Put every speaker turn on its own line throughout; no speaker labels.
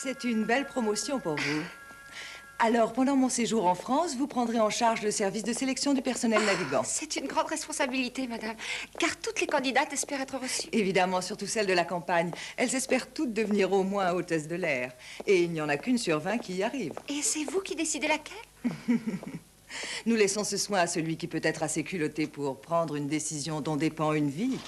C'est une belle promotion pour vous. Alors, pendant mon séjour en France, vous prendrez en charge le service de sélection du personnel navigant.
C'est une grande responsabilité, madame, car toutes les candidates espèrent être reçues.
Évidemment, surtout celles de la campagne. Elles espèrent toutes devenir au moins hôtesse de l'air. Et il n'y en a qu'une sur 20 qui y arrive.
Et c'est vous qui décidez laquelle?
Nous laissons ce soin à celui qui peut être assez culotté pour prendre une décision dont dépend une vie.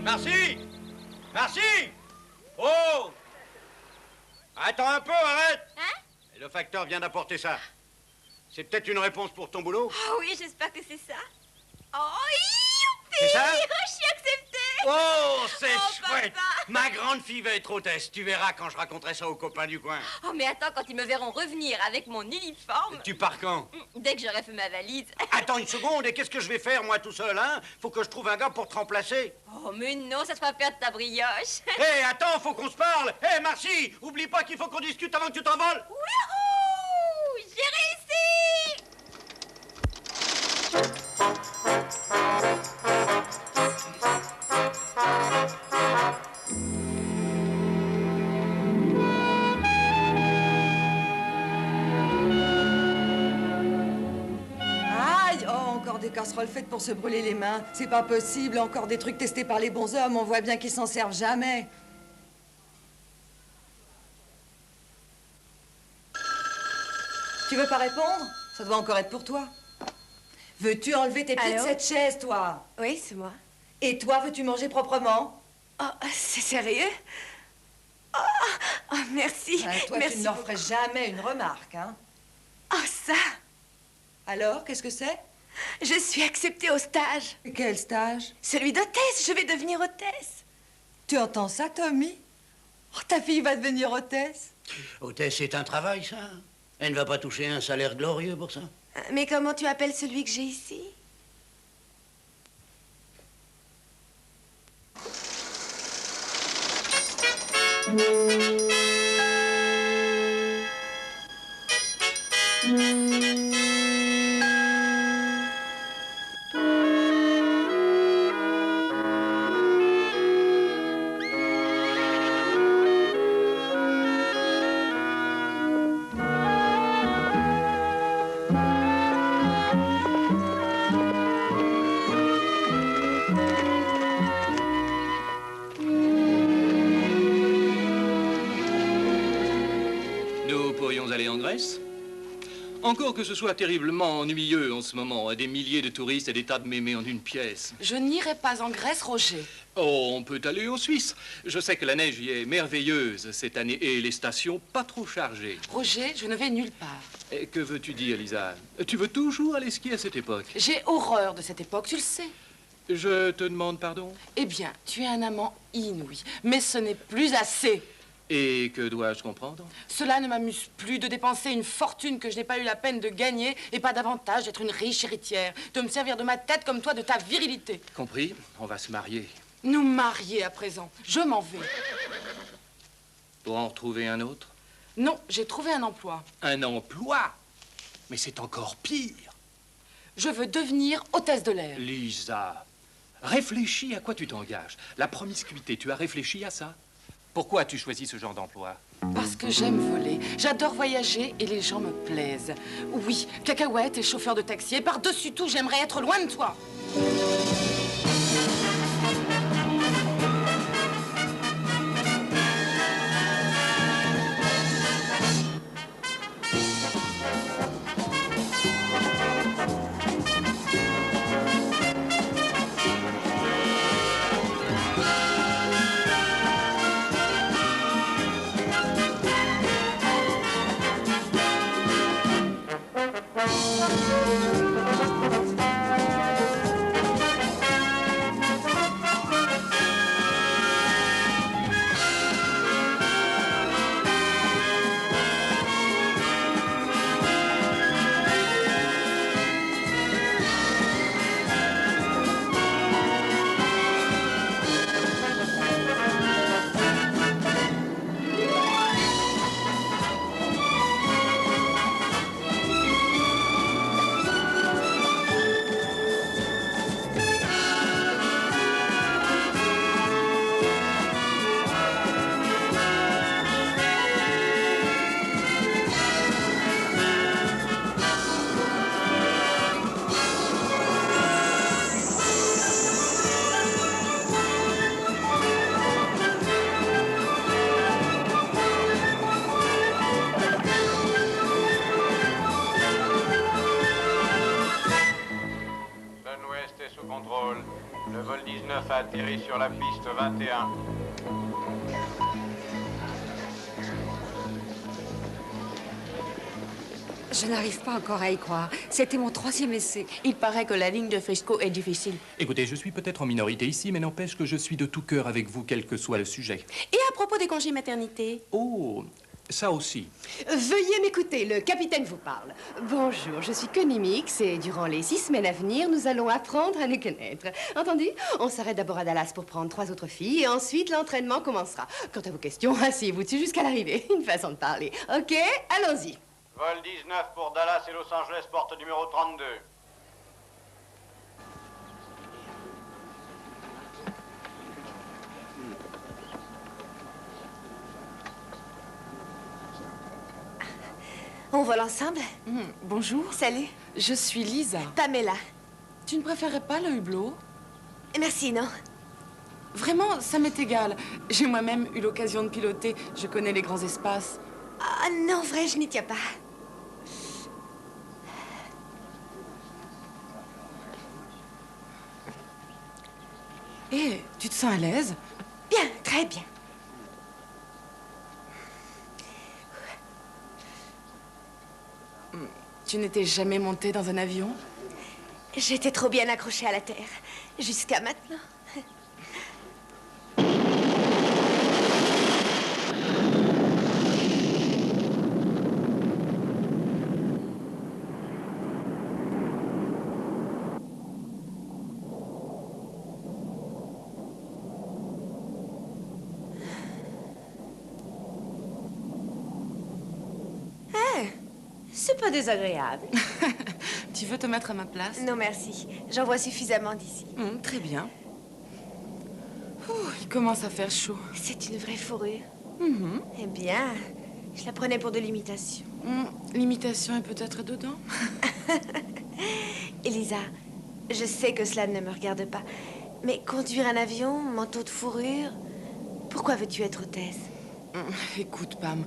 Merci! Merci! Oh! Attends un peu, arrête!
Hein?
Le facteur vient d'apporter ça. C'est peut-être une réponse pour ton boulot?
Oh oui, j'espère que c'est ça. Oh, youpi!
C'est ça?
Je suis acceptée!
Oh, c'est
Oh,
chouette!
papa!
Ma grande fille va être hôtesse. Tu verras quand je raconterai ça aux copains du coin.
Oh, mais attends, quand ils me verront revenir avec mon uniforme...
Tu pars quand?
Dès que j'aurai fait ma valise.
Attends une seconde, et qu'est-ce que je vais faire, moi, tout seul, hein? Faut que je trouve un gars pour te remplacer.
Oh, mais non, ça te fera perdre ta brioche.
Hé, attends, faut qu'on se parle! Hé, Marcy, oublie pas qu'il faut qu'on discute avant que tu t'envoles!
Wouhou! J'ai réussi!
Aïe! Oh, encore des casseroles faites pour se brûler les mains. C'est pas possible, encore des trucs testés par les bons hommes. On voit bien qu'ils s'en servent jamais. Tu veux pas répondre? Ça doit encore être pour toi. Veux-tu enlever tes pieds de
Allô?
cette chaise, toi?
Oui, c'est moi.
Et toi, veux-tu manger proprement?
Oh, c'est sérieux? Oh, oh, merci.
Toi,
merci
tu ne leur
beaucoup.
ferais jamais une remarque, hein?
Oh, ça!
Alors, qu'est-ce que c'est?
Je suis acceptée au stage.
Quel stage?
Celui d'hôtesse. Je vais devenir hôtesse.
Tu entends ça, Tommy? Oh, ta fille va devenir hôtesse?
Hôtesse, c'est un travail, ça. Elle ne va pas toucher un salaire glorieux pour ça.
Mais comment tu appelles celui que j'ai ici?
Nous pourrions aller en Grèce. Encore que ce soit terriblement ennuyeux en ce moment, des milliers de touristes et des tas de mémés en une pièce.
Je n'irai pas en Grèce, Roger.
Oh, on peut aller en Suisse. Je sais que la neige y est merveilleuse cette année et les stations pas trop chargées.
Roger, je ne vais nulle part.
Et que veux-tu dire, Lisa? Tu veux toujours aller skier à cette époque?
J'ai horreur de cette époque, tu le sais.
Je te demande pardon?
Eh bien, tu es un amant inouï, mais ce n'est plus assez.
Et que dois-je comprendre?
Cela ne m'amuse plus de dépenser une fortune que je n'ai pas eu la peine de gagner et pas davantage d'être une riche héritière, de me servir de ma tête comme toi de ta virilité.
Compris, on va se marier.
Nous marier à présent, je m'en vais.
Pour en retrouver un autre?
Non, j'ai trouvé un emploi.
Un emploi? Mais c'est encore pire.
Je veux devenir hôtesse de l'air.
Lisa, réfléchis à quoi tu t'engages. La promiscuité, tu as réfléchi à ça? Pourquoi as-tu choisi ce genre d'emploi?
Parce que j'aime voler, j'adore voyager et les gens me plaisent. Oui, cacahuète et chauffeur de taxi. Et par-dessus tout, j'aimerais être loin de toi.
19 a atterri sur la piste 21.
Je n'arrive pas encore à y croire. C'était mon 3e essai.
Il paraît que la ligne de Frisco est difficile.
Écoutez, je suis peut-être en minorité ici, mais n'empêche que je suis de tout cœur avec vous, quel que soit le sujet.
Et à propos des congés maternité?
Oh, ça aussi.
Veuillez m'écouter, le capitaine vous parle. Bonjour, je suis Connie Mix et durant les 6 semaines à venir, nous allons apprendre à nous connaître. Entendu? On s'arrête d'abord à Dallas pour prendre 3 autres filles et ensuite l'entraînement commencera. Quant à vos questions, asseyez-vous dessus jusqu'à l'arrivée. Une façon de parler. OK, allons-y.
Vol 19 pour Dallas et Los Angeles, porte numéro 32.
On vole ensemble?
Bonjour.
Salut.
Je suis Lisa.
Pamela.
Tu ne préférais pas le hublot?
Merci, non?
Vraiment, ça m'est égal. J'ai moi-même eu l'occasion de piloter. Je connais les grands espaces.
Ah non, vrai, je n'y tiens pas.
Eh, tu te sens à l'aise?
Bien, très bien.
Tu n'étais jamais montée dans un avion?
J'étais trop bien accrochée à la terre. Jusqu'à maintenant. C'est pas désagréable.
Tu veux te mettre à ma place?
Non, merci. J'en vois suffisamment d'ici.
Très bien. Ouh, il commence à faire chaud.
C'est une vraie fourrure. Eh bien, je la prenais pour de l'imitation.
L'imitation est peut-être dedans.
Elisa, je sais que cela ne me regarde pas, mais conduire un avion, manteau de fourrure, pourquoi veux-tu être hôtesse?
Écoute, Pam,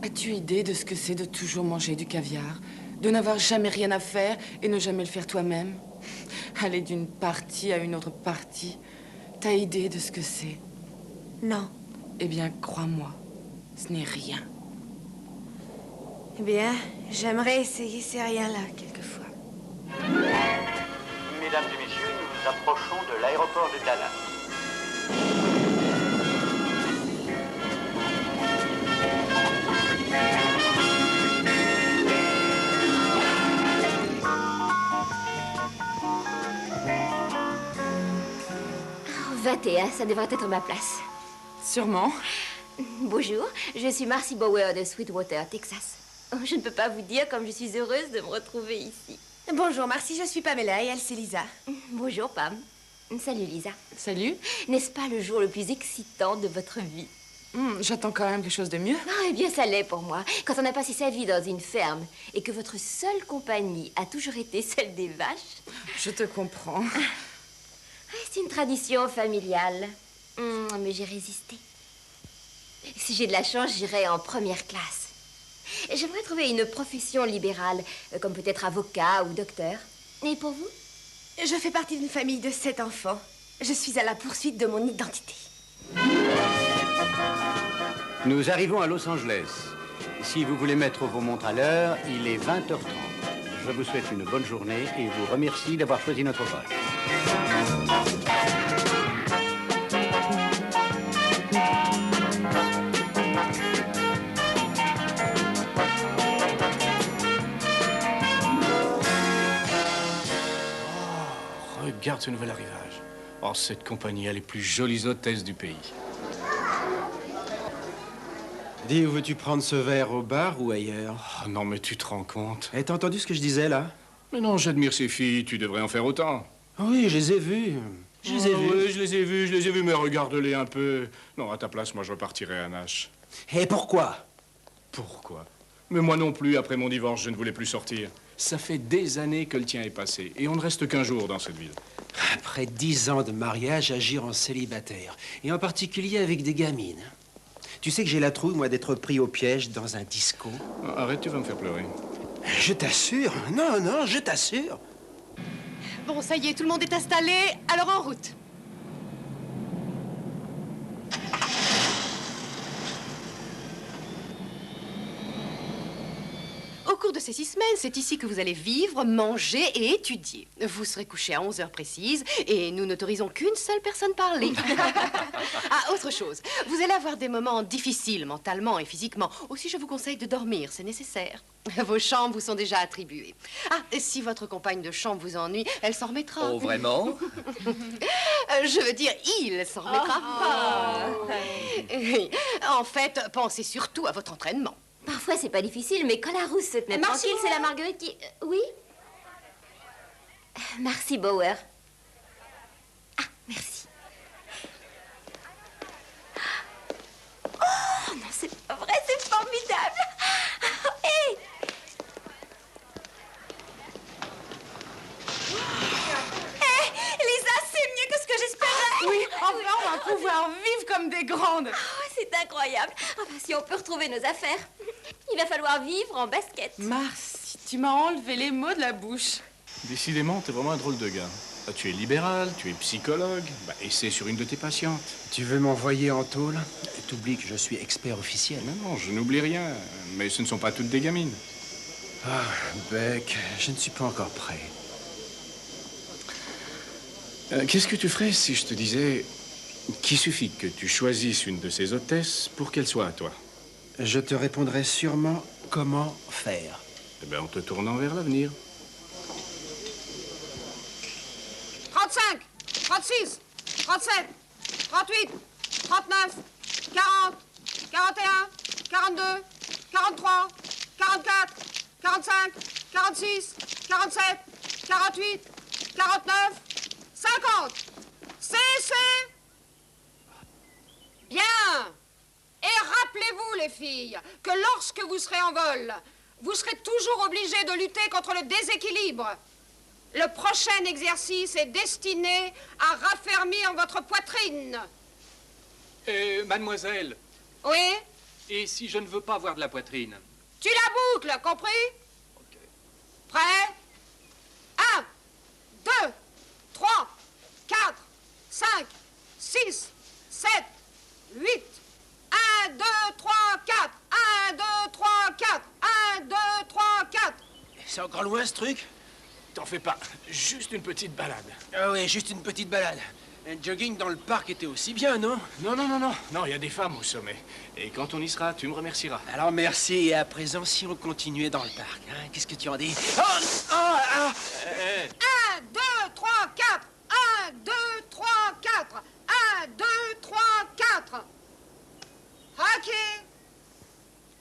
as-tu idée de ce que c'est de toujours manger du caviar? De n'avoir jamais rien à faire et ne jamais le faire toi-même? Aller d'une partie à une autre partie. T'as idée de ce que c'est?
Non.
Eh bien, crois-moi, ce n'est rien.
Eh bien, j'aimerais essayer ces riens-là, quelquefois.
Mesdames et messieurs, nous nous approchons de l'aéroport de Dallas.
Oh, 21, ça devrait être ma place.
Sûrement.
Bonjour, je suis Marcy Bower de Sweetwater, Texas. Oh, je ne peux pas vous dire comme je suis heureuse de me retrouver ici.
Bonjour, Marcy, je suis Pamela et elle, c'est Lisa.
Bonjour, Pam. Salut, Lisa.
Salut.
N'est-ce pas le jour le plus excitant de votre vie?
J'attends quand même quelque chose de mieux.
Ah, eh bien, ça l'est pour moi. Quand on a passé sa vie dans une ferme et que votre seule compagnie a toujours été celle des vaches.
Je te comprends.
C'est une tradition familiale. Mais j'ai résisté. Si j'ai de la chance, j'irai en première classe. J'aimerais trouver une profession libérale, comme peut-être avocat ou docteur. Et pour vous?
Je fais partie d'une famille de 7 enfants. Je suis à la poursuite de mon identité.
Nous arrivons à Los Angeles. Si vous voulez mettre vos montres à l'heure, il est 20h30. Je vous souhaite une bonne journée et vous remercie d'avoir choisi notre vol.
Regarde ce nouvel arrivage. Oh, cette compagnie a les plus jolies hôtesses du pays.
Dis, où veux-tu prendre ce verre, au bar ou ailleurs?
Oh, non, mais tu te rends compte?
Eh, t'as entendu ce que je disais, là?
Mais non, j'admire ces filles. Tu devrais en faire autant.
Oui, je les ai vues. Je les ai vues.
Oui, je les ai vues, mais regarde-les un peu. Non, à ta place, moi, je repartirais à Nash.
Et pourquoi?
Pourquoi? Mais moi non plus, après mon divorce, je ne voulais plus sortir. Ça fait des années que le tien est passé, et on ne reste qu'un jour dans cette ville.
Après 10 ans de mariage, agir en célibataire, et en particulier avec des gamines. Tu sais que j'ai la trouille, moi, d'être pris au piège dans un disco.
Arrête, tu vas me faire pleurer.
Je t'assure. Non, je t'assure.
Bon, ça y est, tout le monde est installé, alors en route. de ces 6 semaines. C'est ici que vous allez vivre, manger et étudier. Vous serez couché à 11 heures précises et nous n'autorisons qu'une seule personne parler. Ah, autre chose. Vous allez avoir des moments difficiles mentalement et physiquement. Aussi, je vous conseille de dormir, c'est nécessaire. Vos chambres vous sont déjà attribuées. Ah, et si votre compagne de chambre vous ennuie, elle s'en remettra.
Oh, vraiment?
Je veux dire, il s'en remettra. Oui. En fait, pensez surtout à votre entraînement.
Parfois, c'est pas difficile, mais quand la rousse se tenait tranquille, c'est la Marguerite qui... Oui? Merci, Bauer. Ah, merci. Oh, non, c'est pas vrai, c'est formidable. Hé!
Lisa, c'est mieux que ce que j'espérais.
Oui, enfin, on va pouvoir vivre comme des grandes.
Oh, c'est incroyable. Enfin, si on peut retrouver nos affaires, il va falloir vivre en basket.
Marcy, tu m'as enlevé les mots de la bouche.
Décidément, t'es vraiment un drôle de gars. Ah, tu es libéral, tu es psychologue. Bah, essaie sur une de tes patientes.
Tu veux m'envoyer en tôle? T'oublies que je suis expert officiel.
Non, je n'oublie rien. Mais ce ne sont pas toutes des gamines.
Ah, Beck, je ne suis pas encore prêt.
Qu'est-ce que tu ferais si je te disais qu'il suffit que tu choisisses une de ces hôtesses pour qu'elle soit à toi?
Je te répondrai sûrement comment faire.
Eh bien, en te tournant vers l'avenir.
35, 36, 37, 38, 39, 40, 41, 42, 43, 44, 45, 46, 47, 48, 49, 50. Cessez. Bien. Et rappelez-vous, les filles, que lorsque vous serez en vol, vous serez toujours obligées de lutter contre le déséquilibre. Le prochain exercice est destiné à raffermir votre poitrine.
Mademoiselle.
Oui?
Et si je ne veux pas avoir de la poitrine?
Tu la boucles, compris?
Ok.
Prêt? 1, 2, 3, 4, 5, 6, 7, 8. 1, 2, 3, 4. 1, 2, 3, 4. 1, 2, 3, 4.
C'est encore loin, ce truc?
T'en fais pas. Juste une petite balade.
Ah oui, juste une petite balade. Un jogging dans le parc était aussi bien, non?
Non, il y a des femmes au sommet. Et quand on y sera, tu me remercieras.
Alors merci, et à présent, si on continuait dans le parc, hein, qu'est-ce que tu en dis?
1, 2, 3, 4. 1, 2, 3, 4. 1, 2, 3, 4. OK.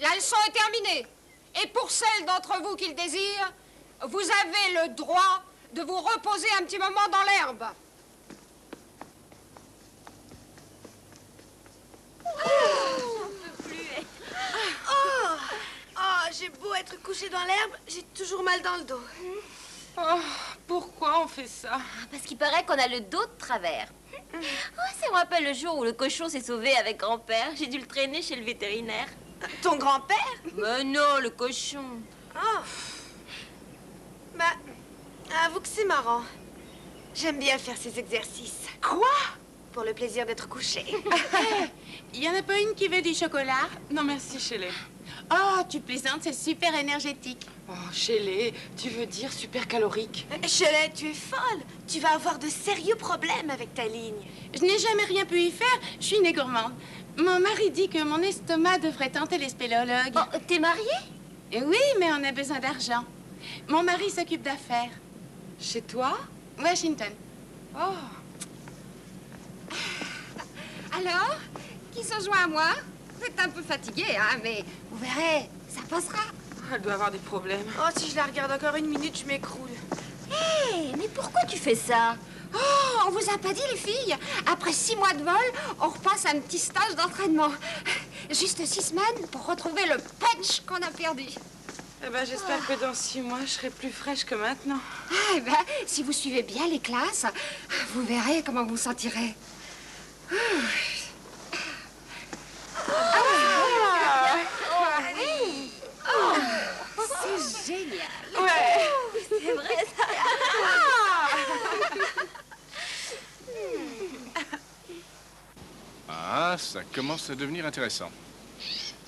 La leçon est terminée. Et pour celles d'entre vous qui le désirent, vous avez le droit de vous reposer un petit moment dans l'herbe.
J'ai beau être couchée dans l'herbe, j'ai toujours mal dans le dos.
Oh, pourquoi on fait ça?
Parce qu'il paraît qu'on a le dos de travers. Oh, ça me rappelle le jour où le cochon s'est sauvé avec grand-père. J'ai dû le traîner chez le vétérinaire.
Ton grand-père?
Mais non, le cochon.
Oh. Bah, avoue que c'est marrant. J'aime bien faire ces exercices.
Quoi?
Pour le plaisir d'être couchée.
Il y en a pas une qui veut du chocolat?
Non, merci, Shelley.
Oh, tu plaisantes, c'est super énergétique.
Oh, Shelley, tu veux dire super calorique?
Shelley, tu es folle. Tu vas avoir de sérieux problèmes avec ta ligne.
Je n'ai jamais rien pu y faire. Je suis née gourmande. Mon mari dit que mon estomac devrait tenter les spéléologues.
Oh, t'es mariée?
Oui, mais on a besoin d'argent. Mon mari s'occupe d'affaires.
Chez toi?
Washington.
Oh.
Alors, qui se joint à moi? Vous êtes un peu fatigué, hein, mais vous verrez, ça passera.
Elle doit avoir des problèmes.
Oh, si je la regarde encore une minute, je m'écroule.
Hé, mais pourquoi tu fais ça?
Oh, on vous a pas dit, les filles? Après 6 mois de vol, on repasse un petit stage d'entraînement. Juste 6 semaines pour retrouver le punch qu'on a perdu.
Eh ben, j'espère que dans 6 mois, je serai plus fraîche que maintenant.
Eh ben, si vous suivez bien les classes, vous verrez comment vous vous sentirez.
C'est génial.
Ouais.
C'est vrai, ça.
Ah, ça commence à devenir intéressant.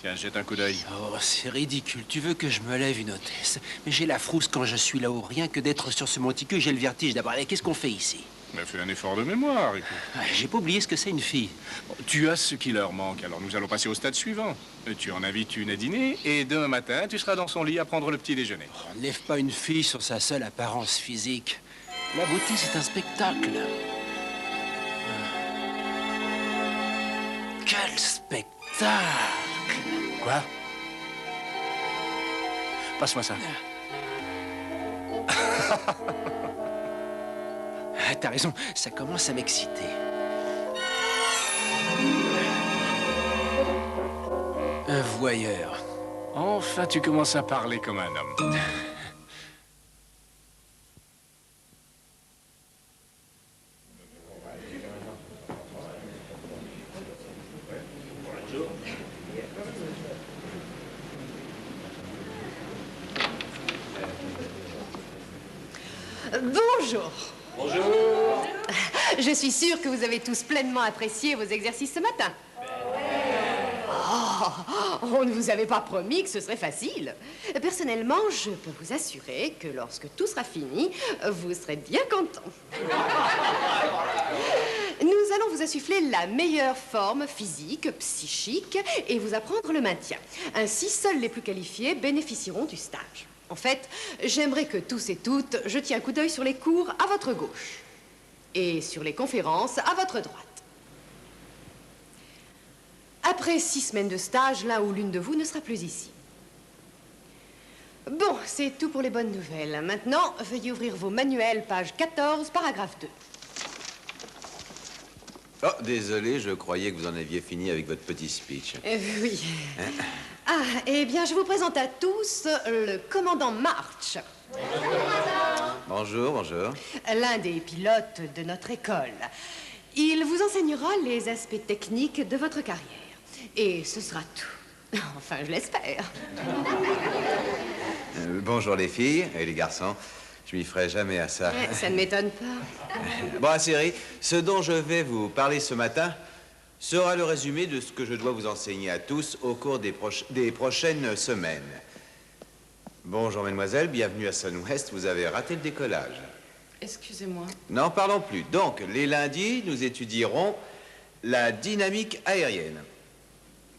Tiens, jette un coup d'œil.
Oh, c'est ridicule. Tu veux que je me lève une hôtesse. Mais j'ai la frousse quand je suis là-haut. Rien que d'être sur ce monticule, j'ai le vertige d'abord. Allez, qu'est-ce qu'on fait ici?
Mais fais un effort de mémoire, écoute.
J'ai pas oublié ce que c'est une fille.
Bon, tu as ce qui leur manque, alors nous allons passer au stade suivant. Tu en invites une à dîner, et demain matin, tu seras dans son lit à prendre le petit déjeuner.
On ne lève pas une fille sur sa seule apparence physique. La beauté, c'est un spectacle. Quel spectacle!
Quoi? Passe-moi ça.
Ah, t'as raison, ça commence à m'exciter. Un voyeur.
Enfin, tu commences à parler comme un homme.
Bonjour.
Bonjour.
Je suis sûre que vous avez tous pleinement apprécié vos exercices ce matin. Oh, on ne vous avait pas promis que ce serait facile. Personnellement, je peux vous assurer que lorsque tout sera fini, vous serez bien content. Nous allons vous insuffler la meilleure forme physique, psychique et vous apprendre le maintien. Ainsi, seuls les plus qualifiés bénéficieront du stage. En fait, j'aimerais que tous et toutes jetiez un coup d'œil sur les cours à votre gauche et sur les conférences à votre droite. Après 6 semaines de stage, l'un ou l'une de vous ne sera plus ici. Bon, c'est tout pour les bonnes nouvelles. Maintenant, veuillez ouvrir vos manuels, page 14, paragraphe 2.
Oh, désolé, je croyais que vous en aviez fini avec votre petit speech.
Oui.
Hein?
Ah, eh bien, je vous présente à tous le commandant March.
Bonjour, bonjour.
L'un des pilotes de notre école. Il vous enseignera les aspects techniques de votre carrière. Et ce sera tout. Enfin, je l'espère.
Bonjour les filles et les garçons. Je m'y ferai jamais à ça.
Ça ne m'étonne pas.
Bon, Siri, ce dont je vais vous parler ce matin sera le résumé de ce que je dois vous enseigner à tous au cours des prochaines semaines. Bonjour, mesdemoiselles, bienvenue à Sunwest. Vous avez raté le décollage.
Excusez-moi.
N'en parlons plus. Donc, les lundis, nous étudierons la dynamique aérienne.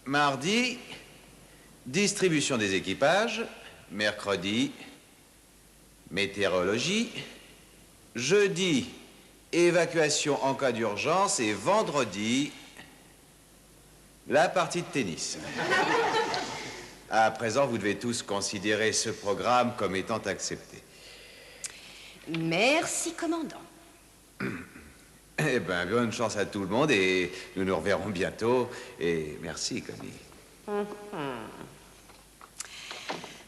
Mardi, distribution des équipages. Mercredi, météorologie. Jeudi, évacuation en cas d'urgence. Et vendredi, la partie de tennis. À présent, vous devez tous considérer ce programme comme étant accepté.
Merci, commandant.
Eh bien, bonne chance à tout le monde et nous nous reverrons bientôt. Et merci, Connie.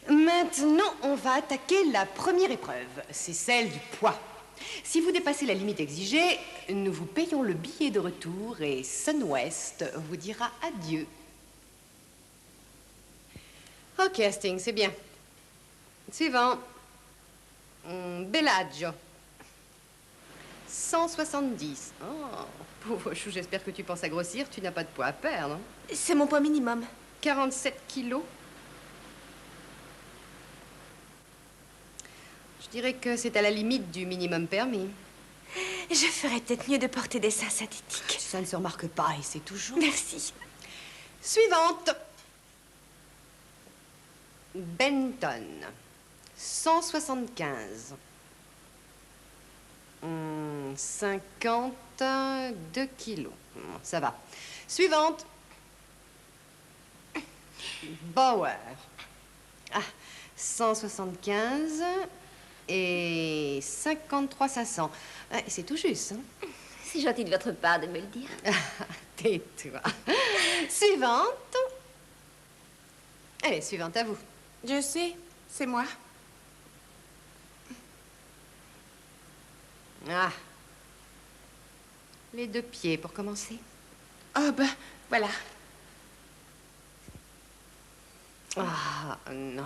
Maintenant, on va attaquer la première épreuve. C'est celle du poids. Si vous dépassez la limite exigée, nous vous payons le billet de retour et Sunwest vous dira adieu. Ok, Hastings, c'est bien. Suivant. Bellagio. 170. Oh, pauvre chou, j'espère que tu penses à grossir. Tu n'as pas de poids à perdre.
C'est mon poids minimum.
47 kilos. Je dirais que c'est à la limite du minimum permis.
Je ferais peut-être mieux de porter des seins synthétiques.
Ça ne se remarque pas et c'est toujours...
Merci.
Suivante. Benton. 175. 52 kilos. Ça va. Suivante. Bauer. Ah, 175 et 53 500. C'est tout juste, hein?
C'est gentil de votre part de me le dire.
Tais-toi. Suivante. Allez, suivante à vous.
Je sais, c'est moi.
Ah. Les 2 pieds pour commencer.
Oh, ben, voilà.
Ah, non.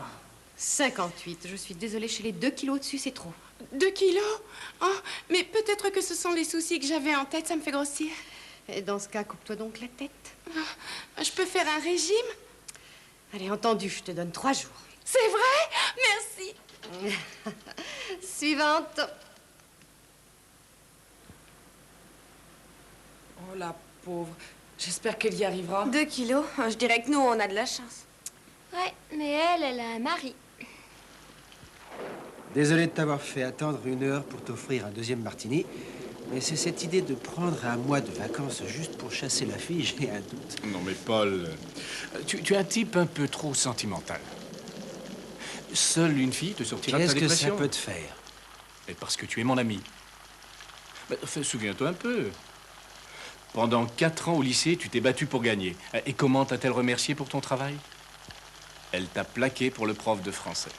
58. Je suis désolée, chez les 2 kilos au-dessus, c'est trop.
2 kilos? Oh, mais peut-être que ce sont les soucis que j'avais en tête, ça me fait grossir.
Et dans ce cas, coupe-toi donc la tête.
Je peux faire un régime?
Allez, entendu, je te donne 3 jours.
C'est vrai? Merci.
Suivante.
Oh, la pauvre. J'espère qu'elle y arrivera.
2 kilos. Je dirais que nous, on a de la chance.
Ouais, mais elle a un mari.
Désolé de t'avoir fait attendre 1 heure pour t'offrir un 2e martini, mais c'est cette idée de prendre un mois de vacances juste pour chasser la fille, j'ai un doute.
Non mais Paul, tu es un type un peu trop sentimental. Seule une fille te sortira de ta
Qu'est-ce que
dépression.
ça peut te faire?
Et parce que tu es mon ami. Souviens-toi un peu. Pendant 4 ans au lycée, tu t'es battu pour gagner. Et comment t'a-t-elle remercié pour ton travail? Elle t'a plaqué pour le prof de français.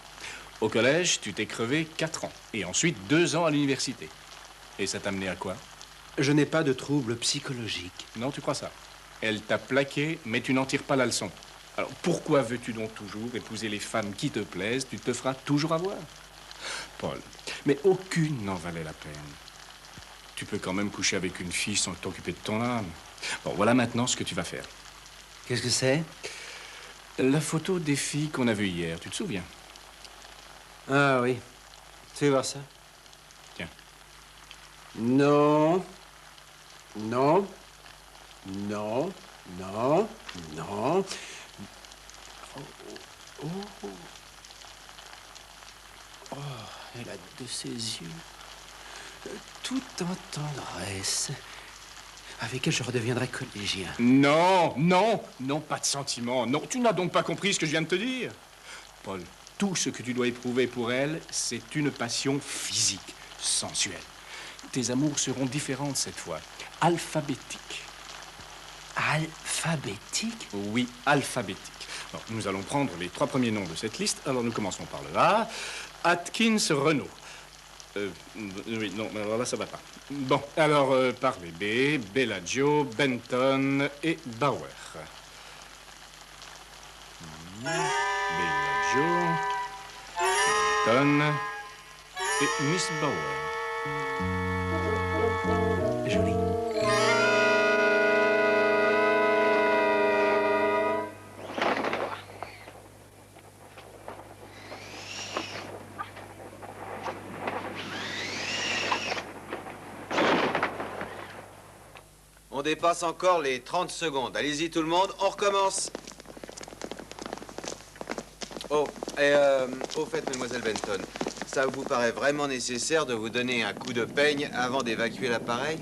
Au collège, tu t'es crevé 4 ans. Et ensuite 2 ans à l'université. Et ça t'a mené à quoi?
Je n'ai pas de troubles psychologiques.
Non, tu crois ça? Elle t'a plaqué, mais tu n'en tires pas la leçon. Alors pourquoi veux-tu donc toujours épouser les femmes qui te plaisent? Tu te feras toujours avoir. Paul, mais aucune n'en valait la peine. Tu peux quand même coucher avec une fille sans t'occuper de ton âme. Bon, voilà maintenant ce que tu vas faire.
Qu'est-ce que c'est?
La photo des filles qu'on a vues hier, tu te souviens?
Ah oui. Tu veux voir ça?
Tiens.
Non. Non. Non. Non. Non. Oh, oh, oh. Oh, elle a de ses yeux. Tout en tendresse. Avec elle, je redeviendrai collégien.
Non, non, non, pas de sentiment. Non, tu n'as donc pas compris ce que je viens de te dire. Paul, tout ce que tu dois éprouver pour elle, c'est une passion physique, sensuelle. Tes amours seront différentes cette fois, alphabétiques.
Alphabétique?
Oui, alphabétique. Bon, nous allons prendre les 3 premiers noms de cette liste. Alors, nous commençons par le A. Atkins Renault. Oui, non, alors là, ça va pas. Bon, alors, par les B, Bellagio, Benton et Bauer. Bellagio, Benton et Miss Bauer.
Joli.
On dépasse encore les 30 secondes. Allez-y tout le monde, on recommence. Oh, et au fait, mademoiselle Benton, ça vous paraît vraiment nécessaire de vous donner un coup de peigne avant d'évacuer l'appareil?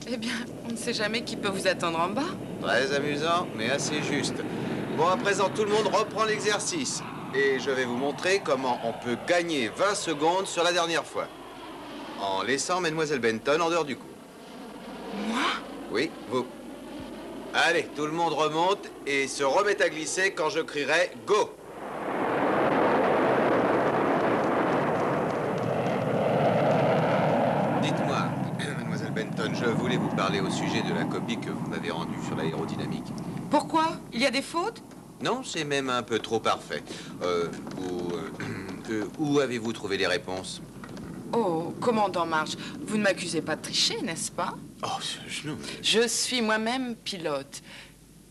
Eh bien, on ne sait jamais qui peut vous attendre en bas.
Très amusant, mais assez juste. Bon, à présent, tout le monde reprend l'exercice. Et je vais vous montrer comment on peut gagner 20 secondes sur la dernière fois. En laissant mademoiselle Benton en dehors du cours.
Moi?
Oui, vous. Allez, tout le monde remonte et se remet à glisser quand je crierai « Go !» Dites-moi, mademoiselle Benton, je voulais vous parler au sujet de la copie que vous m'avez rendue sur l'aérodynamique.
Pourquoi? Il y a des fautes?
Non, c'est même un peu trop parfait. Où avez-vous trouvé les réponses?
Oh, commandant March, vous ne m'accusez pas de tricher, n'est-ce pas?
Oh,
Je suis moi-même pilote.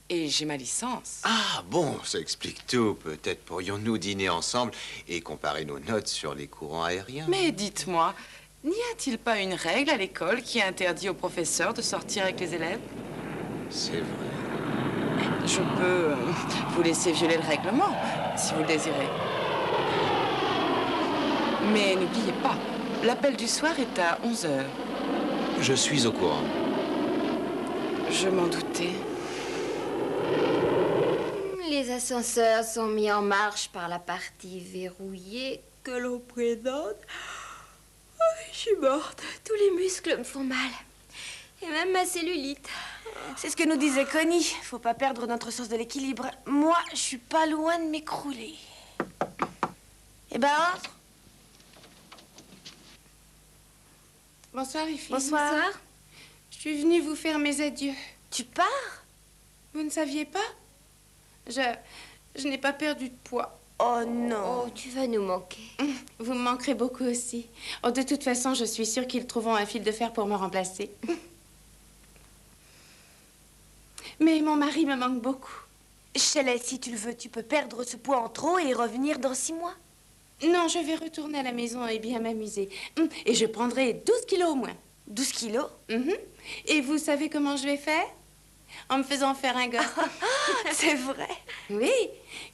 Et j'ai ma licence.
Ah, bon, ça explique tout. Peut-être pourrions-nous dîner ensemble et comparer nos notes sur les courants aériens.
Mais dites-moi, n'y a-t-il pas une règle à l'école qui interdit aux professeurs de sortir avec les élèves?
C'est vrai.
Je peux vous laisser violer le règlement, si vous le désirez. Mais n'oubliez pas, l'appel du soir est à 11h.
Je suis au courant.
Je m'en doutais.
Les ascenseurs sont mis en marche par la partie verrouillée que l'on présente. Oh, je suis morte. Tous les muscles me font mal. Et même ma cellulite.
C'est ce que nous disait Connie. Faut pas perdre notre sens de l'équilibre. Moi, je suis pas loin de m'écrouler. Eh ben, entre.
Bonsoir, les filles.
Bonsoir.
Je suis venue vous faire mes adieux.
Tu pars?
Vous ne saviez pas? Je n'ai pas perdu de poids.
Oh non.
Oh, tu vas nous manquer.
Vous me manquerez beaucoup aussi. Oh, de toute façon, je suis sûre qu'ils trouveront un fil de fer pour me remplacer. Mais mon mari me manque beaucoup.
Shelley, si tu le veux, tu peux perdre ce poids en trop et revenir dans 6 mois.
Non, je vais retourner à la maison et bien m'amuser. Et je prendrai 12 kilos au moins.
12 kilos?
Et vous savez comment je vais faire? En me faisant faire un gosse.
C'est vrai?
Oui.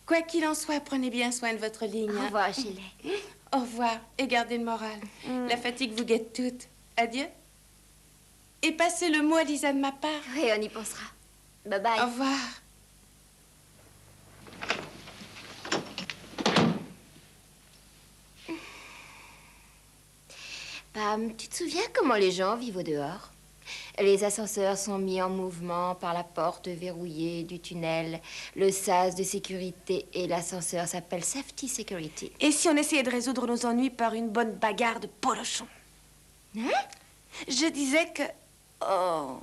Quoi qu'il en soit, prenez bien soin de votre ligne.
Au revoir, Shelley.
Au revoir et gardez le moral. La fatigue vous guette toutes. Adieu. Et passez le mot à Lisa de ma part.
Oui, on y pensera. Bye bye.
Au revoir.
Pam, tu te souviens comment les gens vivent au dehors? Les ascenseurs sont mis en mouvement par la porte verrouillée du tunnel. Le sas de sécurité et l'ascenseur s'appelle Safety Security.
Et si on essayait de résoudre nos ennuis par une bonne bagarre de polochon?
Hein?
Je disais que... Oh...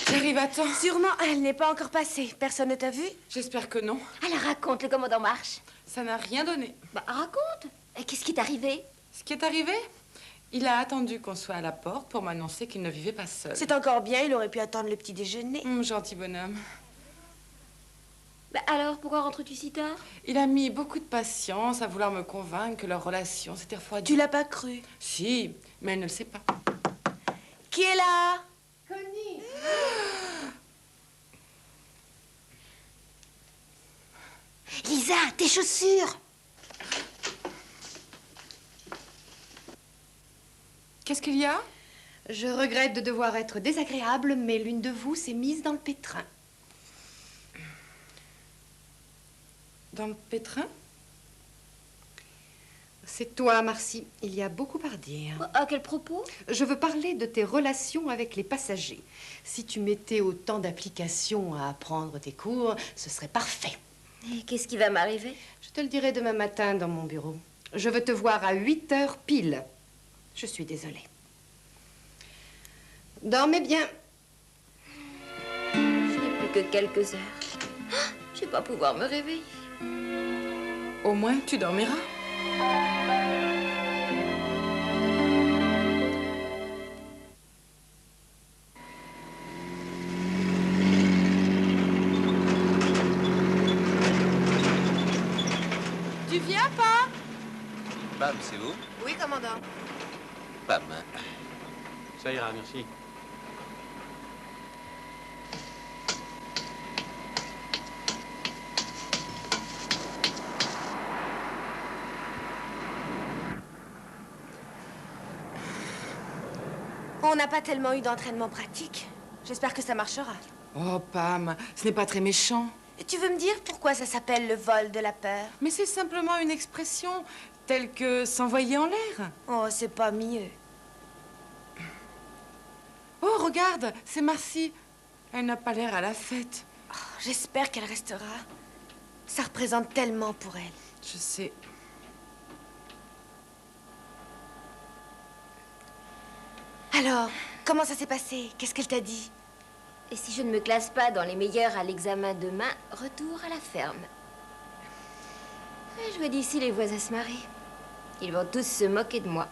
J'arrive à temps.
Sûrement, elle n'est pas encore passée. Personne ne t'a vu?
J'espère que non.
Alors raconte, le commandant marche.
Ça n'a rien donné.
Bah raconte. Et qu'est-ce qui est arrivé?
Ce qui est arrivé, il a attendu qu'on soit à la porte pour m'annoncer qu'il ne vivait pas seul.
C'est encore bien, il aurait pu attendre le petit déjeuner.
Gentil bonhomme.
Bah alors, pourquoi rentres-tu si tard?
Il a mis beaucoup de patience à vouloir me convaincre que leur relation s'était refroidie.
Tu l'as pas cru?
Si, mais elle ne le sait pas.
Qui est là?
Connie!
Lisa, tes chaussures!
Qu'est-ce qu'il y a?
Je regrette de devoir être désagréable, mais l'une de vous s'est mise dans le pétrin.
Dans le pétrin?
C'est toi, Marcy. Il y a beaucoup à redire.
À quel propos?
Je veux parler de tes relations avec les passagers. Si tu mettais autant d'application à apprendre tes cours, ce serait parfait.
Et qu'est-ce qui va m'arriver?
Je te le dirai demain matin dans mon bureau. Je veux te voir à 8 heures pile. Je suis désolée. Dormez bien.
Je n'ai plus que quelques heures. Je vais pas pouvoir me réveiller.
Au moins, tu dormiras.
Tu viens pas?
Pam, c'est vous?
Oui, commandant.
Pam.
Ça ira, merci.
On n'a pas tellement eu d'entraînement pratique. J'espère que ça marchera.
Oh, Pam, ce n'est pas très méchant.
Tu veux me dire pourquoi ça s'appelle le vol de la peur?
Mais c'est simplement une expression telle que s'envoyer en l'air.
Oh, c'est pas mieux.
Oh, regarde, c'est Marcy. Elle n'a pas l'air à la fête.
Oh, j'espère qu'elle restera. Ça représente tellement pour elle.
Je sais.
Alors, comment ça s'est passé? Qu'est-ce qu'elle t'a dit?
Et si je ne me classe pas dans les meilleurs à l'examen demain, retour à la ferme. Je vois d'ici les voisins se marrer. Ils vont tous se moquer de moi.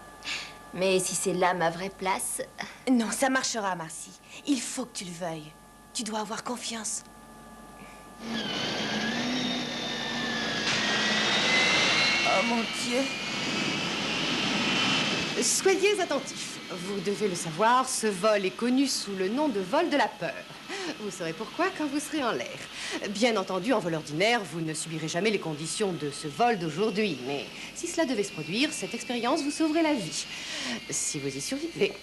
Mais si c'est là ma vraie place...
Non, ça marchera, Marcy. Il faut que tu le veuilles. Tu dois avoir confiance. Oh, mon Dieu.
Soyez attentifs. Vous devez le savoir, ce vol est connu sous le nom de vol de la peur. Vous saurez pourquoi quand vous serez en l'air. Bien entendu, en vol ordinaire, vous ne subirez jamais les conditions de ce vol d'aujourd'hui. Mais si cela devait se produire, cette expérience vous sauverait la vie. Si vous y survivez.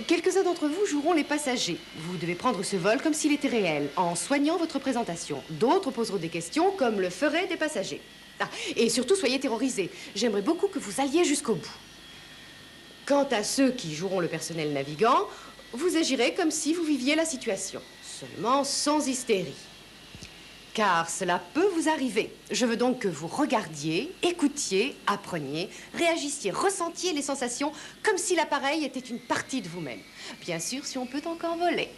Quelques-uns d'entre vous joueront les passagers. Vous devez prendre ce vol comme s'il était réel, en soignant votre présentation. D'autres poseront des questions comme le feraient des passagers. Ah, et surtout, soyez terrorisés. J'aimerais beaucoup que vous alliez jusqu'au bout. Quant à ceux qui joueront le personnel navigant, vous agirez comme si vous viviez la situation, seulement sans hystérie. Car cela peut vous arriver. Je veux donc que vous regardiez, écoutiez, appreniez, réagissiez, ressentiez les sensations comme si l'appareil était une partie de vous-même. Bien sûr, si on peut encore voler.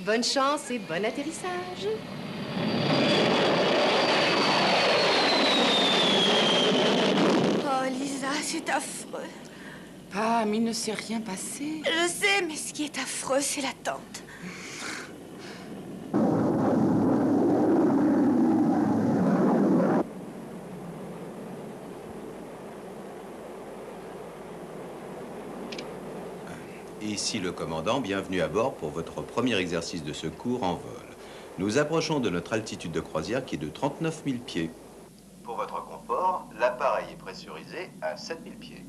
Bonne chance et bon atterrissage.
Oh, Lisa, c'est affreux.
Pam, il ne s'est rien passé.
Je sais, mais ce qui est affreux, c'est l'attente.
Ici le commandant, bienvenue à bord pour votre premier exercice de secours en vol. Nous approchons de notre altitude de croisière qui est de 39 000 pieds. Pour votre confort, l'appareil est pressurisé à 7 000 pieds.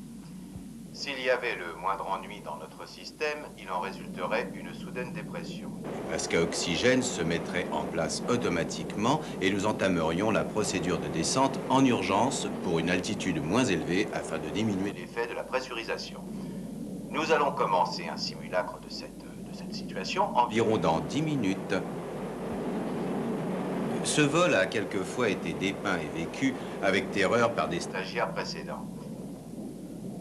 S'il y avait le moindre ennui dans notre système, il en résulterait une soudaine dépression. Le masque à oxygène se mettrait en place automatiquement et nous entamerions la procédure de descente en urgence pour une altitude moins élevée afin de diminuer l'effet de la pressurisation. Nous allons commencer un simulacre de cette situation environ dans 10 minutes. Ce vol a quelquefois été dépeint et vécu avec terreur par des stagiaires précédents.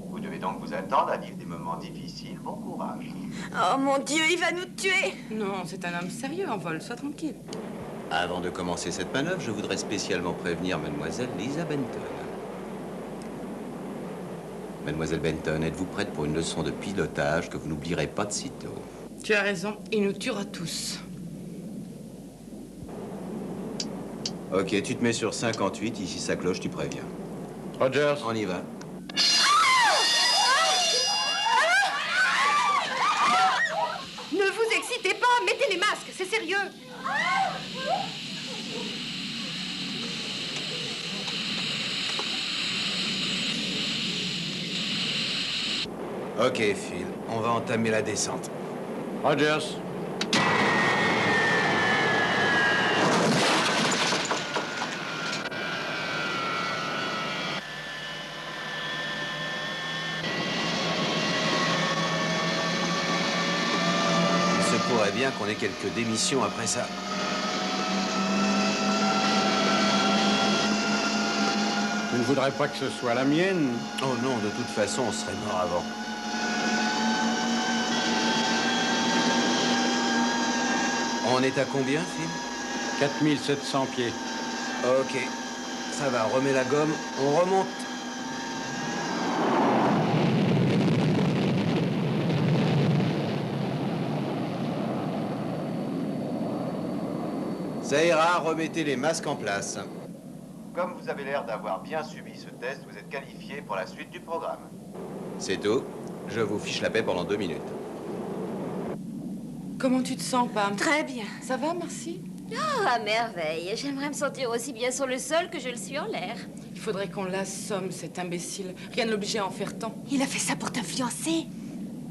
Vous devez donc vous attendre à vivre des moments difficiles. Bon courage.
Oh mon Dieu, il va nous tuer!
Non, c'est un homme sérieux en vol, sois tranquille.
Avant de commencer cette manœuvre, je voudrais spécialement prévenir mademoiselle Lisa Benton. Mademoiselle Benton, êtes-vous prête pour une leçon de pilotage que vous n'oublierez pas de sitôt?
Tu as raison, il nous tuera tous.
Ok, tu te mets sur 58, ici ça cloche, tu préviens.
Rogers.
On y va.
Ne vous excitez pas, mettez les masques, c'est sérieux.
Ok, Phil, on va entamer la descente.
Rogers.
Il se pourrait bien qu'on ait quelques démissions après ça.
Je ne voudrais pas que ce soit la mienne.
Oh non, de toute façon, on serait mort avant. On est à combien, Phil?
4700 pieds.
Ok, ça va, remets la gomme, on remonte. Ça ira, remettez les masques en place. Comme vous avez l'air d'avoir bien subi ce test, vous êtes qualifié pour la suite du programme. C'est tout. Je vous fiche la paix pendant 2 minutes.
Comment tu te sens, Pam?
Très bien.
Ça va, merci?
Oh, à merveille. J'aimerais me sentir aussi bien sur le sol que je le suis en l'air.
Il faudrait qu'on l'assomme, cet imbécile. Rien ne l'obligeait à en faire tant.
Il a fait ça pour t'influencer.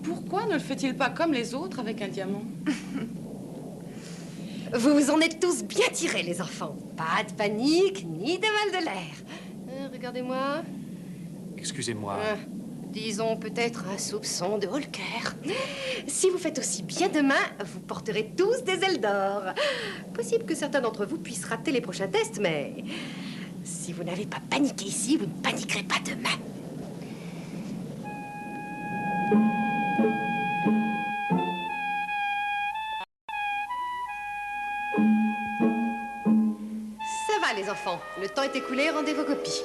Pourquoi ne le fait-il pas comme les autres avec un diamant?
Vous vous en êtes tous bien tirés, les enfants. Pas de panique, ni de mal de l'air. Regardez-moi.
Excusez-moi.
Disons peut-être un soupçon de Holker. Si vous faites aussi bien demain, vous porterez tous des ailes d'or. Possible que certains d'entre vous puissent rater les prochains tests, mais si vous n'avez pas paniqué ici, vous ne paniquerez pas demain. Ça va, les enfants. Le temps est écoulé, rendez vos copies.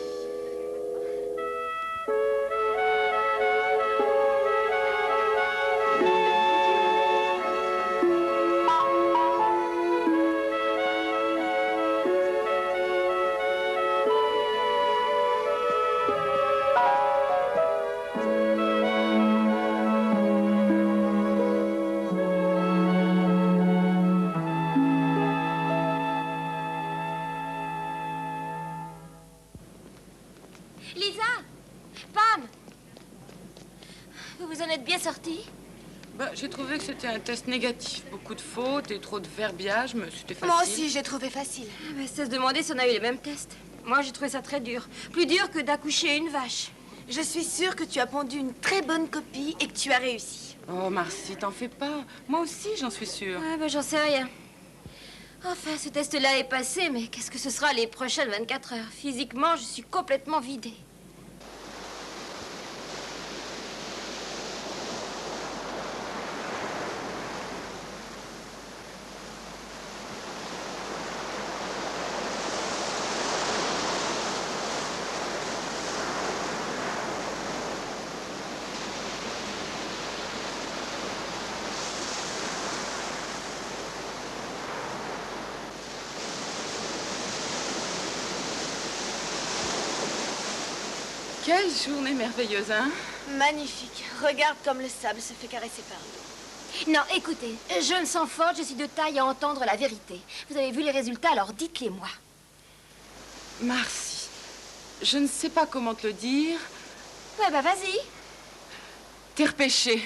Lisa! Pam! Vous vous en êtes bien sortis?
J'ai trouvé que c'était un test négatif. Beaucoup de fautes et trop de verbiage, mais c'était facile.
Moi aussi, j'ai trouvé facile.
C'est se demander si on a eu les mêmes tests. Moi, j'ai trouvé ça très dur. Plus dur que d'accoucher une vache.
Je suis sûre que tu as pondu une très bonne copie et que tu as réussi.
Oh, Marcy, t'en fais pas. Moi aussi, j'en suis sûre.
Ouais, j'en sais rien. Enfin, ce test-là est passé, mais qu'est-ce que ce sera les prochaines 24 heures? Physiquement, je suis complètement vidée.
Quelle journée merveilleuse, hein?
Magnifique. Regarde comme le sable se fait caresser par l'eau.
Non, écoutez, je me sens forte, je suis de taille à entendre la vérité. Vous avez vu les résultats, alors dites-les-moi.
Marcy, je ne sais pas comment te le dire.
Ouais, bah vas-y.
T'es repêchée.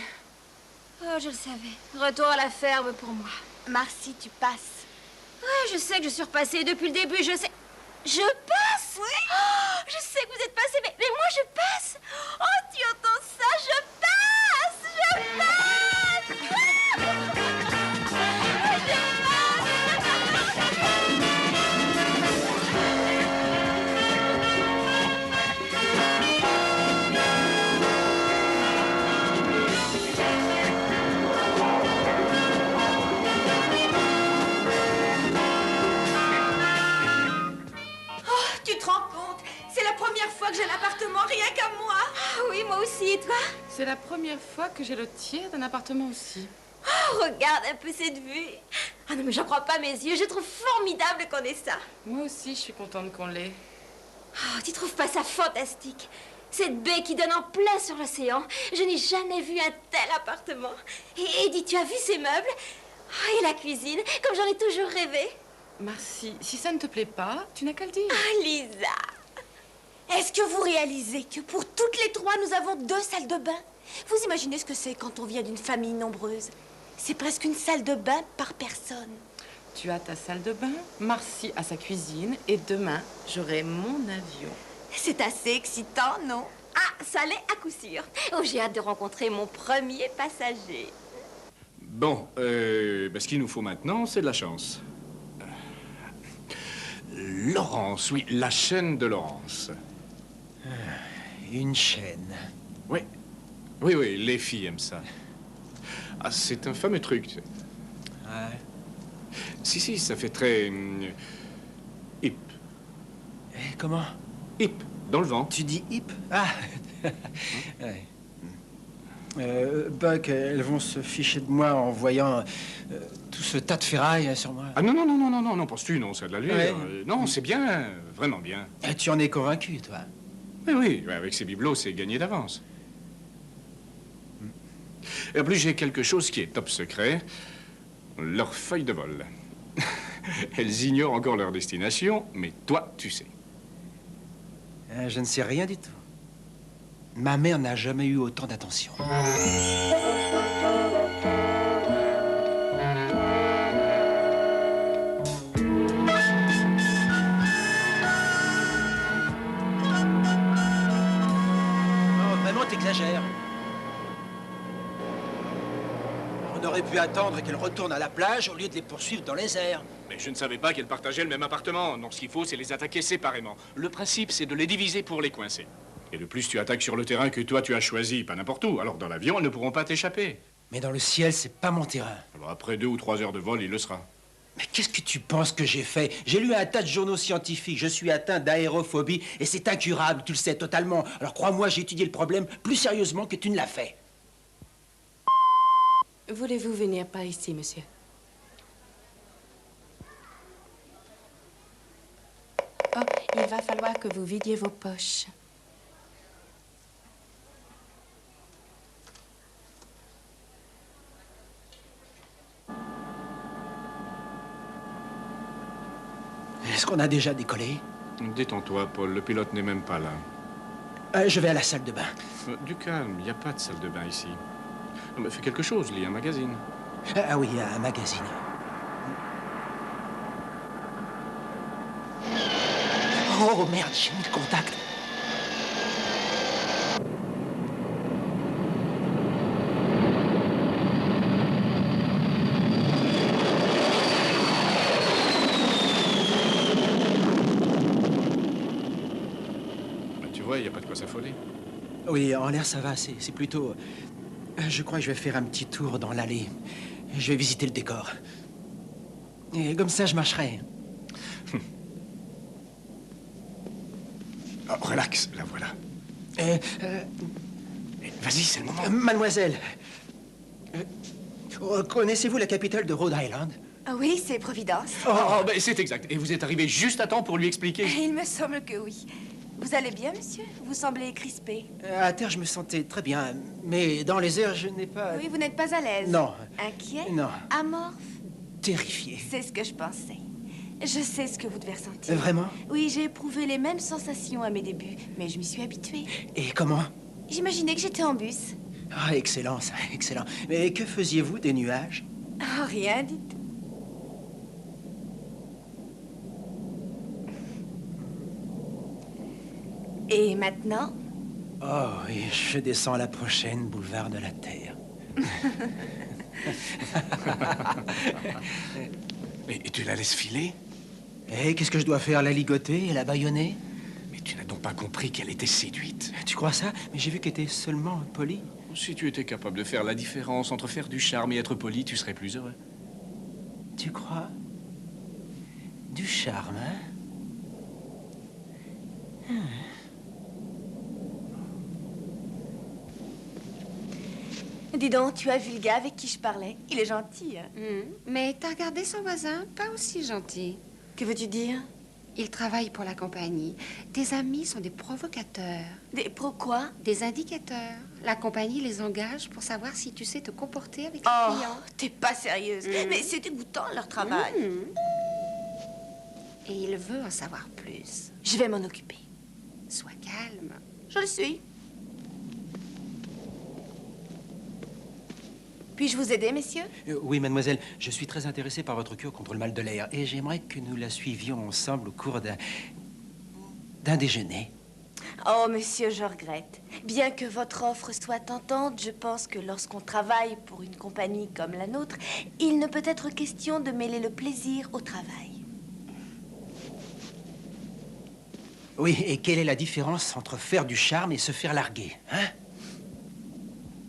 Oh, je le savais. Retour à la ferme pour moi.
Marcy, tu passes.
Ouais, je sais que je suis repassée depuis le début, je sais... Je passe? Oui. Oh, je sais que vous êtes passé, mais moi je passe. Oh, tu entends ça? Je passe! Je passe!
Tu te rends compte? C'est la première fois que j'ai un appartement rien qu'à moi.
Ah oui, moi aussi, et toi?
C'est la première fois que j'ai le tiers d'un appartement aussi.
Oh, regarde un peu cette vue. Ah non, mais j'en crois pas mes yeux. Je trouve formidable qu'on ait ça.
Moi aussi, je suis contente qu'on l'ait.
Oh, tu trouves pas ça fantastique? Cette baie qui donne en plein sur l'océan. Je n'ai jamais vu un tel appartement. Et Eddie, tu as vu ces meubles? Oh, et la cuisine, comme j'en ai toujours rêvé.
Marcy, si ça ne te plaît pas, tu n'as qu'à le dire.
Ah, Lisa!
Est-ce que vous réalisez que pour toutes les trois, nous avons 2 salles de bain? Vous imaginez ce que c'est quand on vient d'une famille nombreuse? C'est presque une salle de bain par personne.
Tu as ta salle de bain, Marcy a sa cuisine, et demain, j'aurai mon avion.
C'est assez excitant, non? Ah, ça l'est à coup sûr. Oh, j'ai hâte de rencontrer mon premier passager.
Bon, ce qu'il nous faut maintenant, c'est de la chance. Laurence, oui, la chaîne de Laurence.
Une chaîne.
Oui, oui, oui, les filles aiment ça. Ah, c'est un fameux truc. Tu sais.
Ouais.
Si, ça fait très... hip.
Comment?
Hip, dans le vent.
Tu dis hip? Ah. Ouais. Buck, elles vont se ficher de moi en voyant tout ce tas de ferraille sur moi.
Ah non, penses-tu? Non, ça a de l'allure.
Ouais.
Non, c'est bien, vraiment bien.
Tu en es convaincu, toi?
Oui, avec ces bibelots, c'est gagné d'avance. Et en plus, j'ai quelque chose qui est top secret. Leur feuille de vol. Elles ignorent encore leur destination, mais toi, tu sais.
Je ne sais rien du tout. Ma mère n'a jamais eu autant d'attention. Oh, vraiment, t'exagères. On aurait pu attendre qu'elle retourne à la plage au lieu de les poursuivre dans les airs.
Mais je ne savais pas qu'elles partageaient le même appartement. Donc, ce qu'il faut, c'est les attaquer séparément. Le principe, c'est de les diviser pour les coincer. Et de plus, tu attaques sur le terrain que toi, tu as choisi, pas n'importe où. Alors, dans l'avion, elles ne pourront pas t'échapper.
Mais dans le ciel, c'est pas mon terrain.
Alors, après 2 ou 3 heures de vol, il le sera.
Mais qu'est-ce que tu penses que j'ai fait? J'ai lu un tas de journaux scientifiques. Je suis atteint d'aérophobie et c'est incurable, tu le sais totalement. Alors crois-moi, j'ai étudié le problème plus sérieusement que tu ne l'as fait.
Voulez-vous venir par ici, monsieur? Oh, il va falloir que vous vidiez vos poches.
Est-ce qu'on a déjà décollé?
Détends-toi, Paul. Le pilote n'est même pas là.
Je vais à la salle de bain.
Du calme, il n'y a pas de salle de bain ici. Non, mais fais quelque chose, lis un magazine.
Ah oui, un magazine. Oh merde, j'ai mis le contact.
Tu vois, il n'y a pas de quoi s'affoler.
Oui, en l'air, ça va. C'est plutôt... Je crois que je vais faire un petit tour dans l'allée. Je vais visiter le décor. Et comme ça, je marcherai.
Oh, relax, la voilà. Vas-y, c'est le moment.
Mademoiselle, connaissez-vous la capitale de Rhode Island?
Oui, c'est Providence.
Oh, ben, c'est exact. Et vous êtes arrivé juste à temps pour lui expliquer.
Il me semble que oui.
Vous allez bien, monsieur? Vous semblez crispé.
À terre, je me sentais très bien, mais dans les airs, je n'ai pas...
Oui, vous n'êtes pas à l'aise.
Non.
Inquiet?
Non.
Amorphe?
Terrifié.
C'est ce que je pensais. Je sais ce que vous devez ressentir.
Vraiment?
Oui, j'ai éprouvé les mêmes sensations à mes débuts, mais je m'y suis habituée.
Et comment?
J'imaginais que j'étais en bus.
Ah, excellent, ça, excellent. Mais que faisiez-vous des nuages?
Oh, rien, dites. Et maintenant?
Oh, oui, je descends à la prochaine, boulevard de la Terre.
Et tu la laisses filer?
Et qu'est-ce que je dois faire, la ligoter et la bâillonner?
Mais tu n'as donc pas compris qu'elle était séduite?
Tu crois ça? Mais j'ai vu qu'elle était seulement polie.
Si tu étais capable de faire la différence entre faire du charme et être poli, tu serais plus heureux.
Tu crois? Du charme, hein?
Dis donc, tu as vu le gars avec qui je parlais? Il est gentil, hein?
Mais t'as regardé son voisin? Pas aussi gentil.
Que veux-tu dire?
Il travaille pour la compagnie. Tes amis sont des provocateurs.
Des quoi?
Des indicateurs. La compagnie les engage pour savoir si tu sais te comporter avec les
Oh,
clients.
t'es pas sérieuse. Mais c'est dégoûtant, leur travail.
Et il veut en savoir plus.
Je vais m'en occuper.
Sois calme.
Je le suis. Puis-je vous aider, messieurs?
Oui, mademoiselle, je suis très intéressé par votre cure contre le mal de l'air et j'aimerais que nous la suivions ensemble au cours d'un déjeuner.
Oh, monsieur, je regrette. Bien que votre offre soit tentante, je pense que lorsqu'on travaille pour une compagnie comme la nôtre, il ne peut être question de mêler le plaisir au travail.
Oui, et quelle est la différence entre faire du charme et se faire larguer, hein?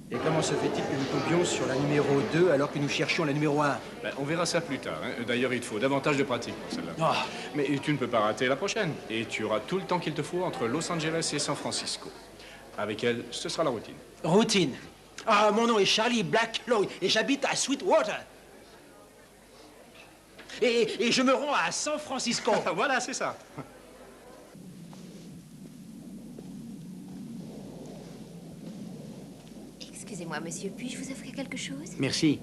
Et comment se fait-il que nous tombions sur la numéro 2 alors que nous cherchions la numéro 1?
Ben, on verra ça plus tard. Hein. D'ailleurs, il te faut davantage de pratique pour celle-là.
Oh.
Mais tu ne peux pas rater la prochaine. Et tu auras tout le temps qu'il te faut entre Los Angeles et San Francisco. Avec elle, ce sera la routine.
Routine? Ah, mon nom est Charlie Blacklow et j'habite à Sweetwater. Et je me rends à San Francisco.
Voilà, c'est ça.
Excusez-moi, monsieur, puis-je vous offrir quelque chose?
Merci.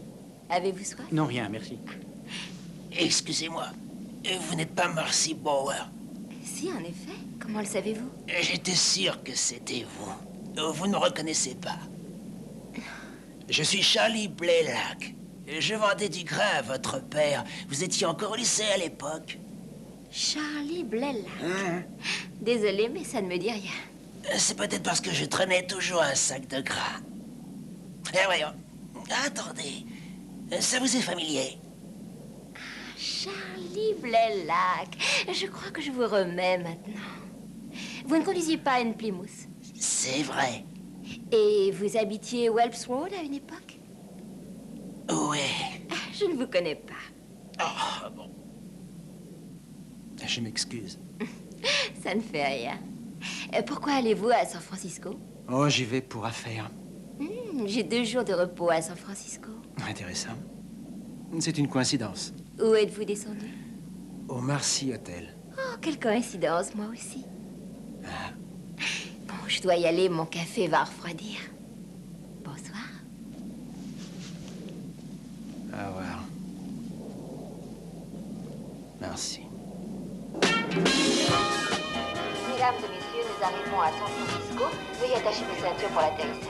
Avez-vous soif?
Non, rien, merci.
Excusez-moi, vous n'êtes pas Marcy Bauer?
Si, en effet. Comment le savez-vous?
J'étais sûr que c'était vous. Vous ne me reconnaissez pas. Je suis Charlie Blaylock. Je vendais du grain à votre père. Vous étiez encore au lycée à l'époque.
Charlie Blaylock. Désolée, mais ça ne me dit rien.
C'est peut-être parce que je traînais toujours un sac de gras. Eh voyons. Attendez. Ça vous est familier?
Charlie Blaylock. Je crois que je vous remets maintenant. Vous ne conduisiez pas une Plymouth?
C'est vrai.
Et vous habitiez Welps Road à une époque?
Oui.
Je ne vous connais pas.
Oh, bon. Je m'excuse.
Ça ne fait rien. Pourquoi allez-vous à San Francisco?
Oh, j'y vais pour affaires.
J'ai 2 jours de repos à San Francisco.
Intéressant. C'est une coïncidence.
Où êtes-vous descendu?
Au Marcy Hotel.
Oh, quelle coïncidence, moi aussi. Bon, je dois y aller, mon café va refroidir. Bonsoir.
Au revoir. Merci.
Mesdames et messieurs, nous arrivons à San Francisco. Veuillez attacher vos ceintures pour l'atterrissage.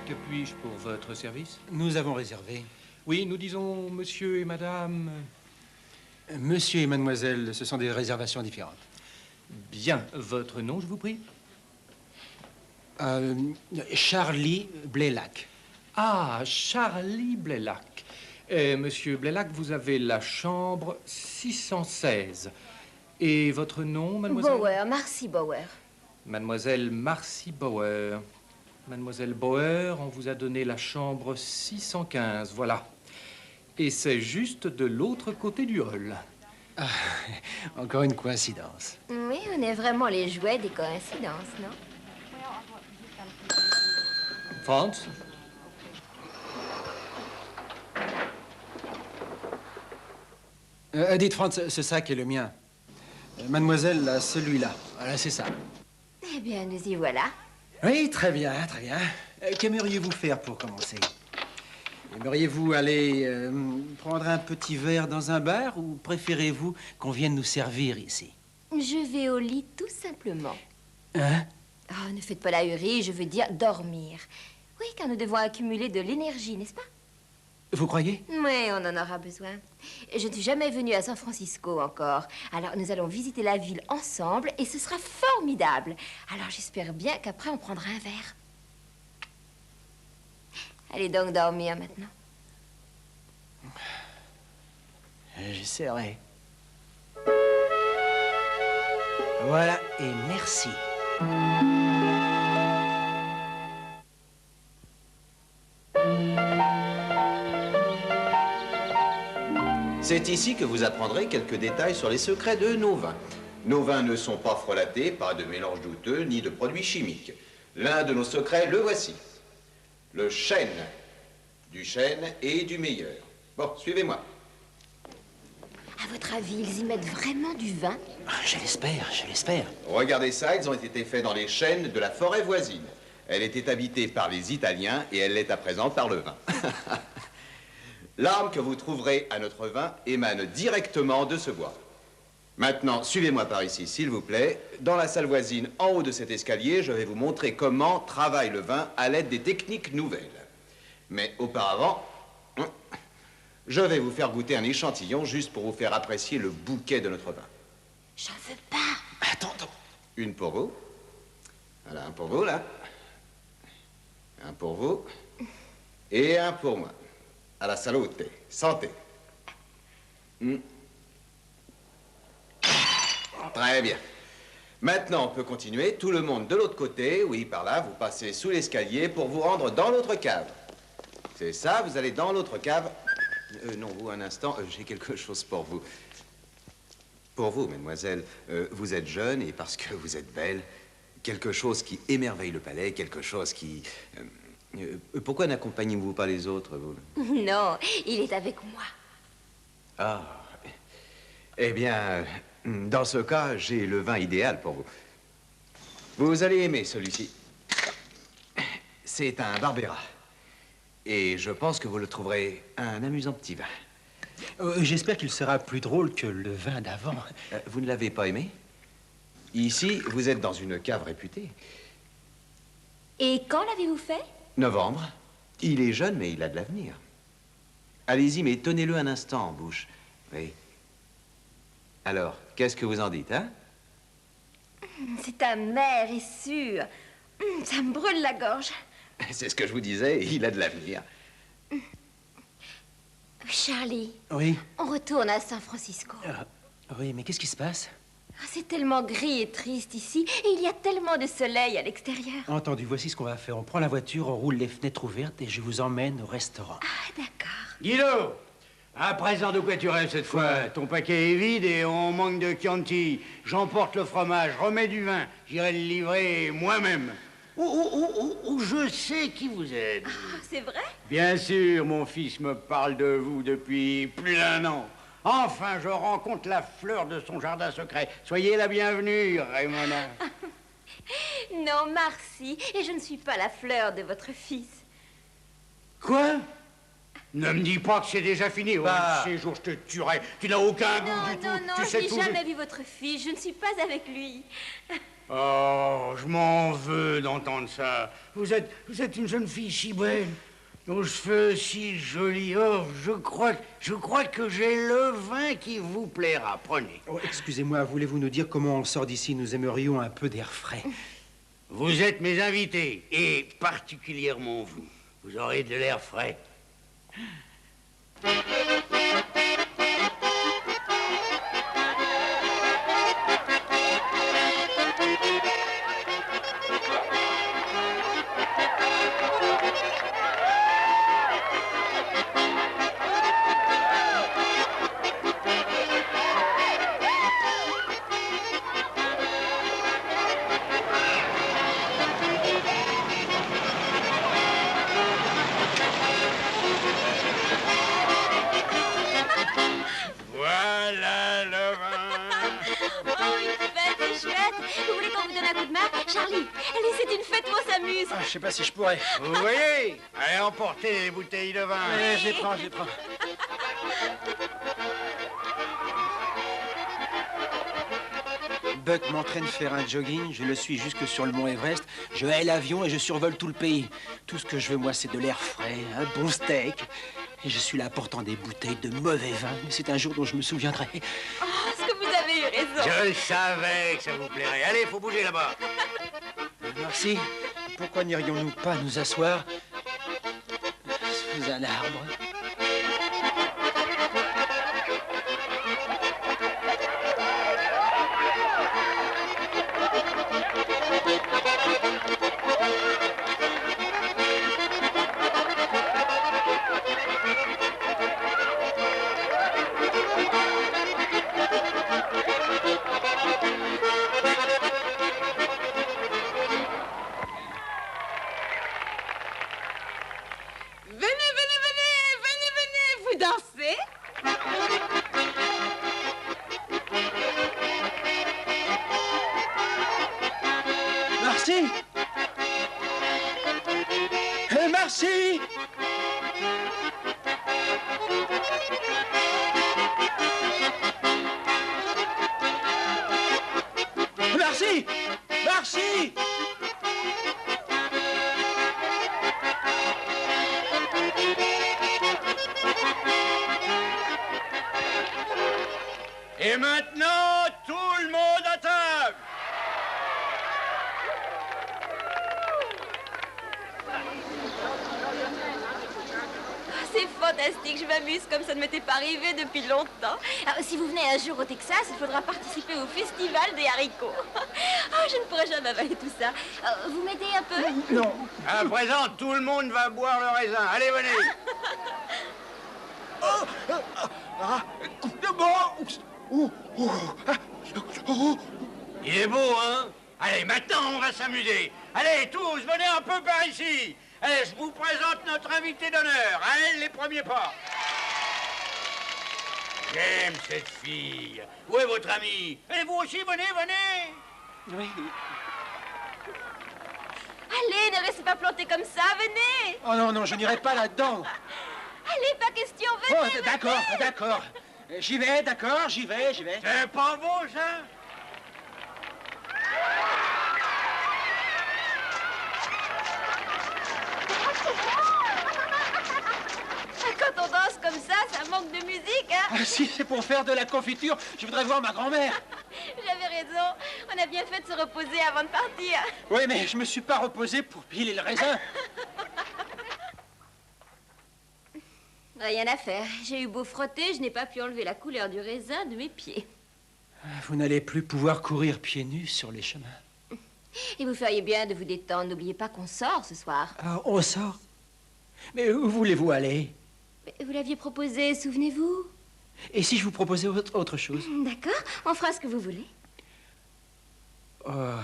Que puis-je pour votre service?
Nous avons réservé.
Oui, nous disons monsieur et madame...
Monsieur et mademoiselle, ce sont des réservations différentes.
Bien. Votre nom, je vous prie?
Charlie Blaylock.
Ah, Charlie Blaylock. Monsieur Blaylock, vous avez la chambre 616. Et votre nom, mademoiselle?
Bauer, Marcy Bauer.
Mademoiselle Marcy Bauer. Mademoiselle Bauer, on vous a donné la chambre 615, voilà. Et c'est juste de l'autre côté du hall.
Ah, encore une coïncidence.
Oui, on est vraiment les jouets des coïncidences, non?
Franz?
Dites, Franz, ce sac est le mien. Mademoiselle, là, celui-là. Voilà, c'est ça.
Eh bien, nous y voilà.
Oui, très bien, très bien. Qu'aimeriez-vous faire pour commencer? Aimeriez-vous aller prendre un petit verre dans un bar ou préférez-vous qu'on vienne nous servir ici?
Je vais au lit tout simplement.
Hein?
Oh, ne faites pas la hurie, je veux dire dormir. Oui, car nous devons accumuler de l'énergie, n'est-ce pas?
Vous croyez?
Oui, on en aura besoin. Je ne suis jamais venue à San Francisco encore. Alors, nous allons visiter la ville ensemble et ce sera formidable. Alors, j'espère bien qu'après, on prendra un verre. Allez donc dormir maintenant.
J'essaierai. Voilà, et merci.
C'est ici que vous apprendrez quelques détails sur les secrets de nos vins. Nos vins ne sont pas frelatés, pas de mélange douteux, ni de produits chimiques. L'un de nos secrets, le voici. Le chêne. Du chêne et du meilleur. Bon, suivez-moi.
À votre avis, ils y mettent vraiment du vin?
Je l'espère, je l'espère.
Regardez ça, ils ont été faits dans les chênes de la forêt voisine. Elle était habitée par les Italiens et elle l'est à présent par le vin. L'arme que vous trouverez à notre vin émane directement de ce bois. Maintenant, suivez-moi par ici, s'il vous plaît. Dans la salle voisine, en haut de cet escalier, je vais vous montrer comment travaille le vin à l'aide des techniques nouvelles. Mais auparavant, je vais vous faire goûter un échantillon juste pour vous faire apprécier le bouquet de notre vin.
J'en veux pas.
Attends.
Une pour vous. Voilà, un pour vous, là. Un pour vous. Et un pour moi. À la salute. Santé. Très bien. Maintenant, on peut continuer. Tout le monde de l'autre côté. Oui, par là, vous passez sous l'escalier pour vous rendre dans l'autre cave. C'est ça, vous allez dans l'autre cave. Non, vous, un instant, j'ai quelque chose pour vous. Pour vous, mademoiselle, vous êtes jeune et parce que vous êtes belle, quelque chose qui émerveille le palais, quelque chose qui... pourquoi n'accompagnez-vous pas les autres, vous?
Non, il est avec moi.
Ah. Eh bien, dans ce cas, j'ai le vin idéal pour vous. Vous allez aimer celui-ci. C'est un Barbera. Et je pense que vous le trouverez un amusant petit vin.
J'espère qu'il sera plus drôle que le vin d'avant.
Vous ne l'avez pas aimé? Ici, vous êtes dans une cave réputée.
Et quand l'avez-vous fait?
Novembre. Il est jeune, mais il a de l'avenir. Allez-y, mais tenez-le un instant en bouche. Oui. Alors, qu'est-ce que vous en dites, hein?
C'est amer et sûr. Ça me brûle la gorge.
C'est ce que je vous disais, il a de l'avenir.
Charlie.
Oui?
On retourne à San Francisco.
Oui, mais qu'est-ce qui se passe?
C'est tellement gris et triste ici, et il y a tellement de soleil à l'extérieur.
Entendu, voici ce qu'on va faire. On prend la voiture, on roule les fenêtres ouvertes et je vous emmène au restaurant.
Ah, d'accord.
Guido, à présent, de quoi tu rêves cette fois? Ton paquet est vide et on manque de Chianti. J'emporte le fromage, remets du vin. J'irai le livrer moi-même. Je sais qui vous êtes.
Ah, c'est vrai?
Bien sûr, mon fils me parle de vous depuis plus d'1 an. Enfin, je rencontre la fleur de son jardin secret. Soyez la bienvenue, Raymona.
Non, merci. Et je ne suis pas la fleur de votre fils.
Quoi? Ne me dis pas que c'est déjà fini. Ces jours, je te tuerai. Tu n'as aucun goût du tout.
Non,
Tu
je
sais
n'ai
tout.
jamais vu votre fils. Je ne suis pas avec lui.
Oh, je m'en veux d'entendre ça. Vous êtes une jeune fille si belle, aux cheveux si jolis. Oh, je crois que j'ai le vin qui vous plaira. Prenez.
Oh, excusez-moi, voulez-vous nous dire comment on sort d'ici? Nous aimerions un peu d'air frais.
Vous êtes mes invités, et particulièrement vous. Vous aurez de l'air frais.
chouette. Vous voulez qu'on vous donne un coup de main? Charlie, allez, c'est une fête, on s'amuse.
Ah, je sais pas si je pourrais.
Vous voyez? Allez, emportez les bouteilles de vin.
Ouais, je les prends, je les prends. Buck m'entraîne faire un jogging, je le suis jusque sur le mont Everest, je hais l'avion et je survole tout le pays. Tout ce que je veux, moi, c'est de l'air frais, un bon steak. Et je suis là apportant des bouteilles de mauvais vin, mais c'est un jour dont je me souviendrai.
Oh, est-ce que vous avez eu raison?
Je savais que ça vous plairait. Allez, faut bouger là-bas.
Merci. Pourquoi n'irions-nous pas nous asseoir sous un arbre? Merci. Merci. Merci. Merci.
Et maintenant, tout le monde à table.
C'est fantastique, je m'amuse comme ça ne m'était pas arrivé depuis longtemps. Alors, si vous venez un jour au Texas, il faudra participer au festival des haricots. Oh, je ne pourrais jamais avaler tout ça. Vous m'aidez un peu?
Non.
À présent, tout le monde va boire le raisin. Allez, venez. Il est beau, hein? Allez, maintenant, on va s'amuser. Allez, tous, venez un peu par ici. Allez, je vous présente notre invité d'honneur. Allez, les premiers pas. J'aime cette fille. Où est votre ami? Allez, vous aussi, venez, venez.
Oui.
Allez, ne restez pas plantés comme ça, venez.
Oh non, non, je n'irai pas là-dedans.
Allez, pas question, venez.
Oh, d'accord, d'accord. J'y vais, d'accord, j'y vais.
C'est pas beau, ça?
Quand on danse comme ça manque de musique, hein?
Ah, si c'est pour faire de la confiture, je voudrais voir ma grand-mère.
J'avais raison. On a bien fait de se reposer avant de partir.
Oui, mais je me suis pas reposé pour piler le raisin.
Rien à faire. J'ai eu beau frotter, je n'ai pas pu enlever la couleur du raisin de mes pieds.
Vous n'allez plus pouvoir courir pieds nus sur les chemins.
Et vous feriez bien de vous détendre. N'oubliez pas qu'on sort ce soir.
Ah, on sort? Mais où voulez-vous aller?
Mais vous l'aviez proposé, souvenez-vous?
Et si je vous proposais autre chose?
D'accord, on fera ce que vous voulez.
Oh,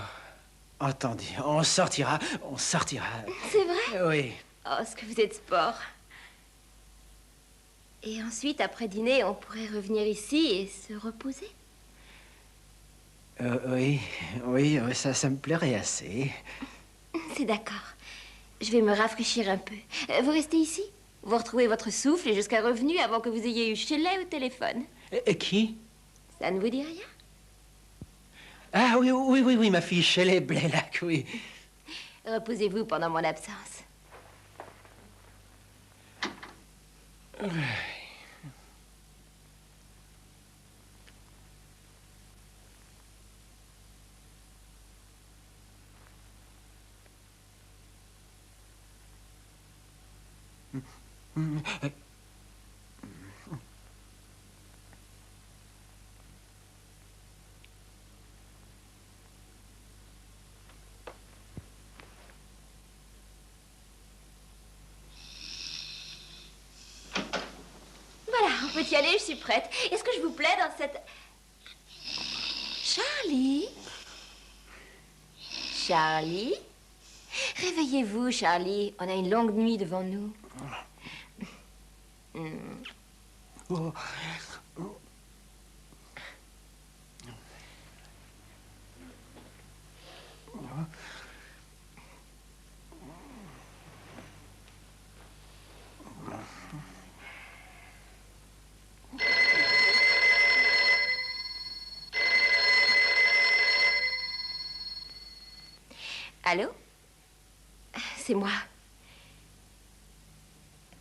attendez, on sortira.
C'est vrai?
Oui.
Oh, ce que vous êtes sport. Et ensuite, après dîner, on pourrait revenir ici et se reposer.
Oui, ça me plairait assez.
C'est d'accord. Je vais me rafraîchir un peu. Vous restez ici? Vous retrouvez votre souffle et jusqu'à revenu avant que vous ayez eu Shelley au téléphone.
Et qui?
Ça ne vous dit rien?
Ah oui, ma fille Shelley Blaylock, oui.
Reposez-vous pendant mon absence. Voilà, on peut y aller, je suis prête. Est-ce que je vous plais dans cette... Charlie? Charlie? Réveillez-vous, Charlie. On a une longue nuit devant nous. Allô? C'est moi.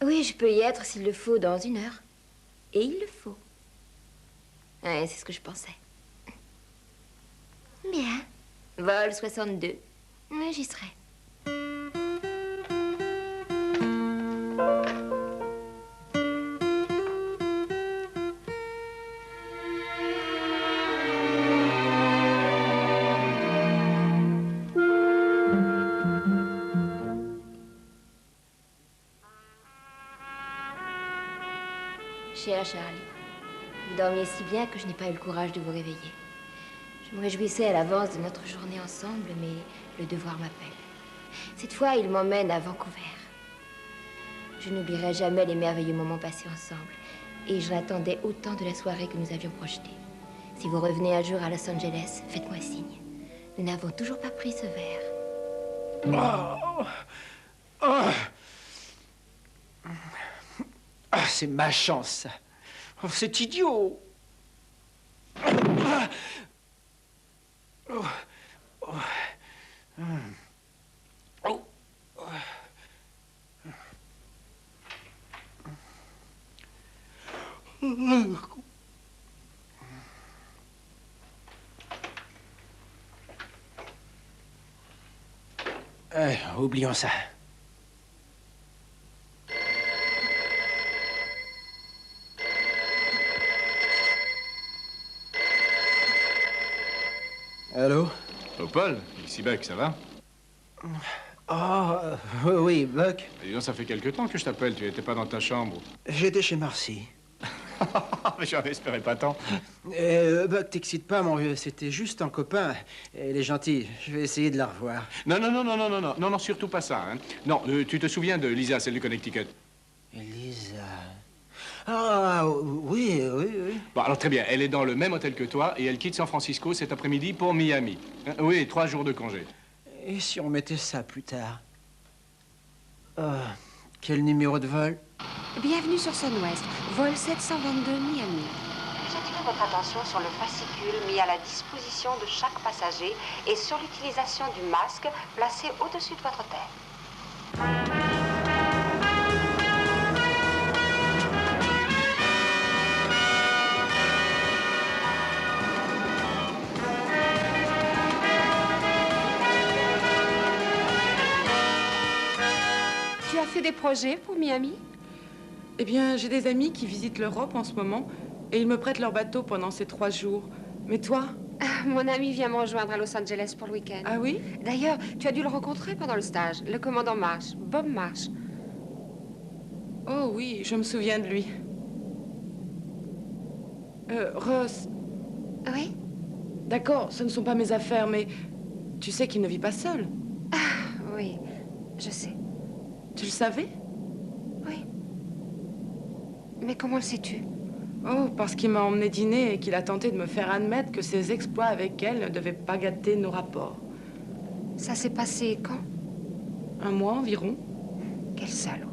Oui, je peux y être s'il le faut dans 1 heure. Et il le faut. Ouais, c'est ce que je pensais. Bien. Vol 62. Oui, j'y serai. Cher Charlie, vous dormiez si bien que je n'ai pas eu le courage de vous réveiller. Je me réjouissais à l'avance de notre journée ensemble, mais le devoir m'appelle. Cette fois, il m'emmène à Vancouver. Je n'oublierai jamais les merveilleux moments passés ensemble, et j'en attendais autant de la soirée que nous avions projetée. Si vous revenez un jour à Los Angeles, faites-moi signe. Nous n'avons toujours pas pris ce verre.
Ah, c'est ma chance, ça. Oh, c'est idiot. Oublions ça. Allô?
Oh, Paul, ici Buck, ça va?
Oui, Buck.
Dis donc, ça fait quelque temps que je t'appelle, tu n'étais pas dans ta chambre.
J'étais chez Marcy.
Mais j'en espérais pas tant.
Buck, t'excite pas, mon vieux, c'était juste un copain. Elle est gentille, je vais essayer de la revoir.
Non, surtout pas ça, hein. Non, tu te souviens de Lisa, celle du Connecticut?
Lisa... Ah, oui.
Bon, alors très bien, elle est dans le même hôtel que toi et elle quitte San Francisco cet après-midi pour Miami. Oui, 3 jours de congé.
Et si on mettait ça plus tard? Quel numéro de vol?
Bienvenue sur Sunwest, vol 722 Miami.
J'attire votre attention sur le fascicule mis à la disposition de chaque passager et sur l'utilisation du masque placé au-dessus de votre tête.
Tu as fait des projets pour Miami?
Eh bien, j'ai des amis qui visitent l'Europe en ce moment et ils me prêtent leur bateau pendant ces 3 jours. Mais toi?
Mon ami vient me rejoindre à Los Angeles pour le week-end.
Ah oui?
D'ailleurs, tu as dû le rencontrer pendant le stage, le commandant Marsh, Bob Marsh.
Oh oui, je me souviens de lui. Ross.
Oui?
D'accord, ce ne sont pas mes affaires, mais tu sais qu'il ne vit pas seul.
Oui, je sais.
Tu le savais?
Oui. Mais comment le sais-tu?
Oh, parce qu'il m'a emmené dîner et qu'il a tenté de me faire admettre que ses exploits avec elle ne devaient pas gâter nos rapports.
Ça s'est passé quand?
1 mois environ.
Quel salaud.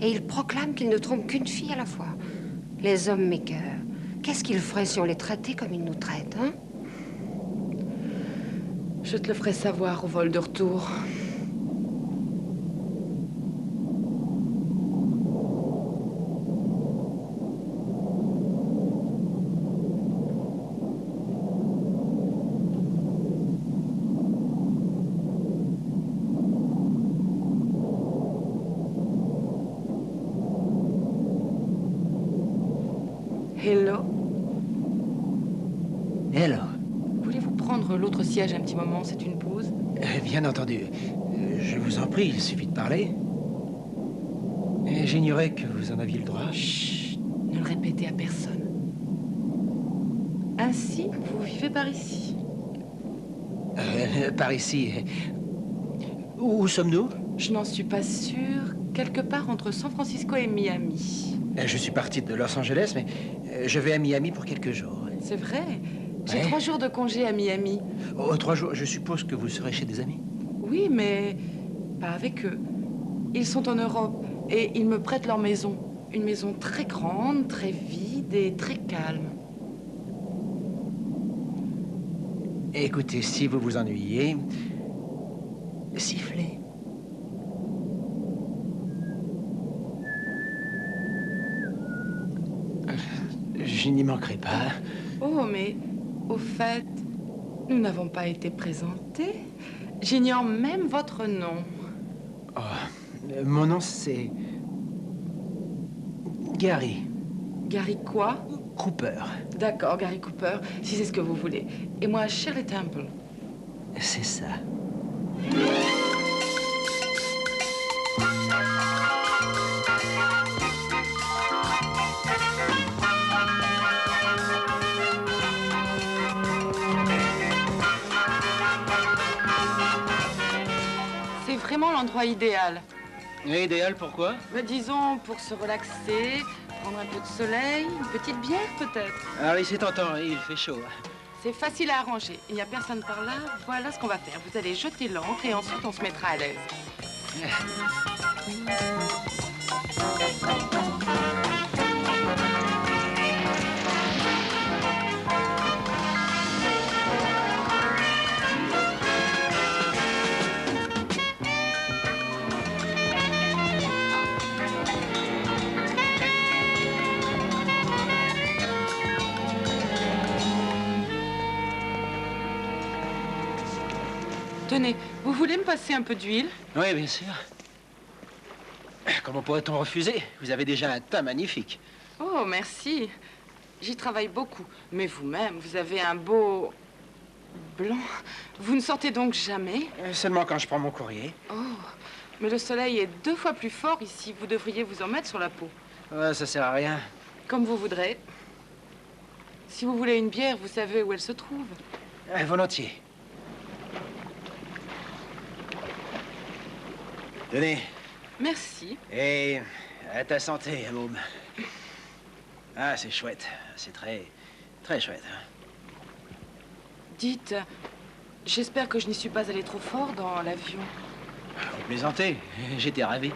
Et il proclame qu'il ne trompe qu'une fille à la fois. Les hommes mécoeurs. Qu'est-ce qu'ils feraient si on les traitait comme ils nous traitent, hein?
Je te le ferai savoir au vol de retour. Hello.
Hello.
Voulez-vous prendre l'autre siège un petit moment? C'est une pause.
Bien entendu. Je vous en prie, il suffit de parler. J'ignorais que vous en aviez le droit.
Chut, ne le répétez à personne. Ainsi, vous vivez par ici?
Par ici. Où sommes-nous?
Je n'en suis pas sûre. Quelque part entre San Francisco et Miami.
Je suis parti de Los Angeles, mais je vais à Miami pour quelques jours.
C'est vrai? J'ai
Ouais.
3 jours de congé à Miami.
Oh, 3 jours, je suppose que vous serez chez des amis.
Oui, mais pas avec eux. Ils sont en Europe et ils me prêtent leur maison. Une maison très grande, très vide et très calme.
Écoutez, si vous vous ennuyez, siffler. Je n'y manquerai pas.
Oh, mais au fait, nous n'avons pas été présentés. J'ignore même votre nom.
Oh, mon nom, c'est... Gary.
Gary quoi?
Cooper.
D'accord, Gary Cooper, si c'est ce que vous voulez. Et moi, Shirley Temple.
C'est ça.
C'est vraiment l'endroit idéal.
Et idéal, pourquoi?
Disons, pour se relaxer, prendre un peu de soleil, une petite bière peut-être.
Ah oui, c'est tentant, il fait chaud.
C'est facile à arranger. Il n'y a personne par là. Voilà ce qu'on va faire. Vous allez jeter l'ancre et ensuite on se mettra à l'aise. Tenez, vous voulez me passer un peu d'huile?
Oui, bien sûr. Comment pourrait-on refuser? Vous avez déjà un teint magnifique.
Oh, merci. J'y travaille beaucoup. Mais vous-même, vous avez un beau... blanc. Vous ne sortez donc jamais?
Seulement quand je prends mon courrier.
Oh, mais le soleil est 2 fois plus fort ici. Vous devriez vous en mettre sur la peau.
Ça sert à rien.
Comme vous voudrez. Si vous voulez une bière, vous savez où elle se trouve.
Volontiers. Tenez.
Merci.
Et à ta santé, môme. Ah, c'est chouette. C'est très, très chouette.
Dites, j'espère que je n'y suis pas allée trop fort dans l'avion.
Vous plaisantez. J'étais ravi.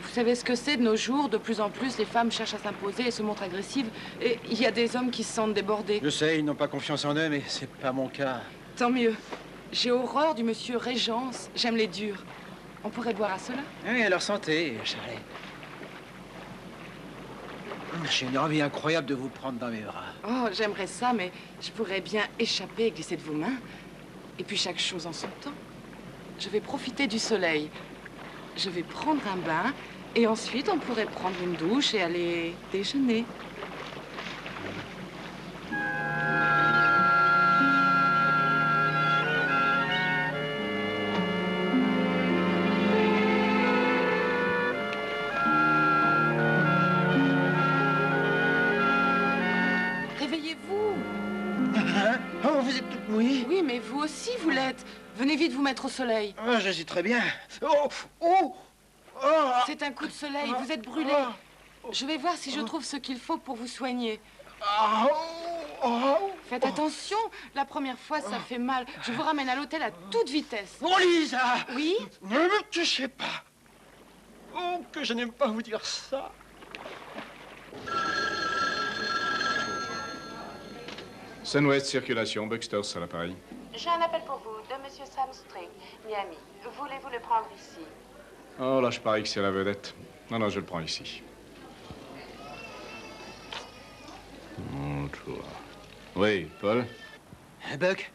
Vous savez ce que c'est de nos jours? De plus en plus, les femmes cherchent à s'imposer et se montrent agressives. Et il y a des hommes qui se sentent débordés.
Je sais, ils n'ont pas confiance en eux, mais c'est pas mon cas.
Tant mieux. J'ai horreur du monsieur Régence. J'aime les durs. On pourrait boire à cela?
Oui, à leur santé, Charlie. J'ai une envie incroyable de vous prendre dans mes bras.
Oh, j'aimerais ça, mais je pourrais bien échapper et glisser de vos mains. Et puis chaque chose en son temps. Je vais profiter du soleil. Je vais prendre un bain et ensuite on pourrait prendre une douche et aller déjeuner.
Oh, vous êtes toute mouillée.
Oui, mais vous aussi, vous l'êtes. Venez vite vous mettre au soleil.
Oh, je suis très bien. Oh, oh, oh.
C'est un coup de soleil, vous êtes brûlé. Je vais voir si je trouve ce qu'il faut pour vous soigner. Faites attention, la première fois, ça fait mal. Je vous ramène à l'hôtel à toute vitesse.
Oh, Lisa!
Oui?
Ne me touchez pas. Oh, que je n'aime pas vous dire ça.
Sunwest Circulation, Bucksters à l'appareil.
J'ai un appel pour vous de Monsieur Sam String, Miami. Voulez-vous le prendre ici?
Oh là, je parie que c'est la vedette. Non, non, je le prends ici. Toi. Oui, Paul?
Buck,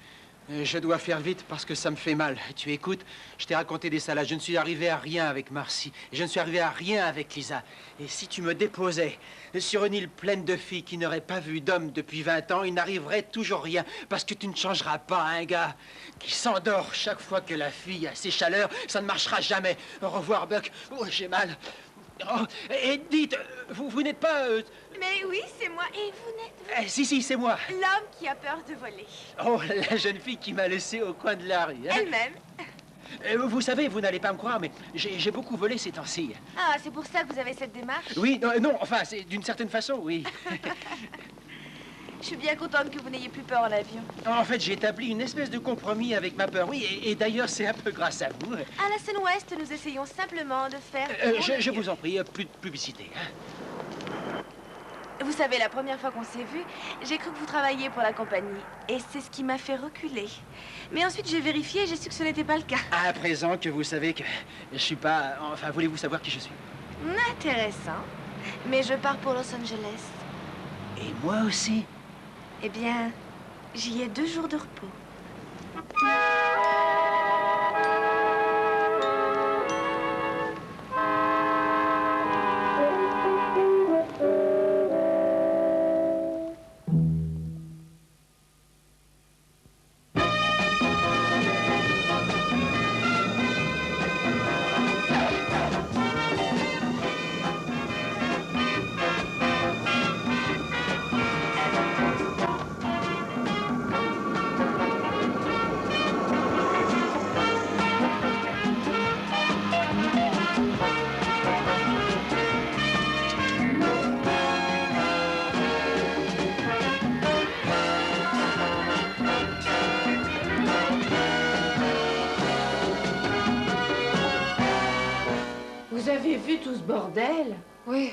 je dois faire vite parce que ça me fait mal. Tu écoutes, je t'ai raconté des salades. Je ne suis arrivé à rien avec Marcy. Et je ne suis arrivé à rien avec Lisa. Et si tu me déposais sur une île pleine de filles qui n'auraient pas vu d'hommes depuis 20 ans, il n'arriverait toujours rien. Parce que tu ne changeras pas un gars qui s'endort chaque fois que la fille a ses chaleurs. Ça ne marchera jamais. Au revoir, Buck. Oh, j'ai mal. Oh, et dites, vous n'êtes pas...
Mais oui, c'est moi. Et vous n'êtes...
Si, c'est moi.
L'homme qui a peur de voler.
Oh, la jeune fille qui m'a laissé au coin de la rue. Hein?
Elle-même.
Vous savez, vous n'allez pas me croire, mais j'ai beaucoup volé ces temps-ci.
Ah, c'est pour ça que vous avez cette démarche?
Oui, non, enfin, c'est d'une certaine façon, oui.
Je suis bien contente que vous n'ayez plus peur en avion.
En fait, j'ai établi une espèce de compromis avec ma peur, oui, et d'ailleurs, c'est un peu grâce à vous.
À la Sunwest, nous essayons simplement de faire...
Je vous en prie, plus de publicité. Hein?
Vous savez, la première fois qu'on s'est vu, j'ai cru que vous travailliez pour la compagnie. Et c'est ce qui m'a fait reculer. Mais ensuite, j'ai vérifié et j'ai su que ce n'était pas le cas.
À présent que vous savez que je suis pas... Enfin, voulez-vous savoir qui je suis?
Intéressant. Mais je pars pour Los Angeles.
Et moi aussi.
Eh bien, j'y ai 2 jours de repos.
Vous avez vu tout ce bordel? Oui.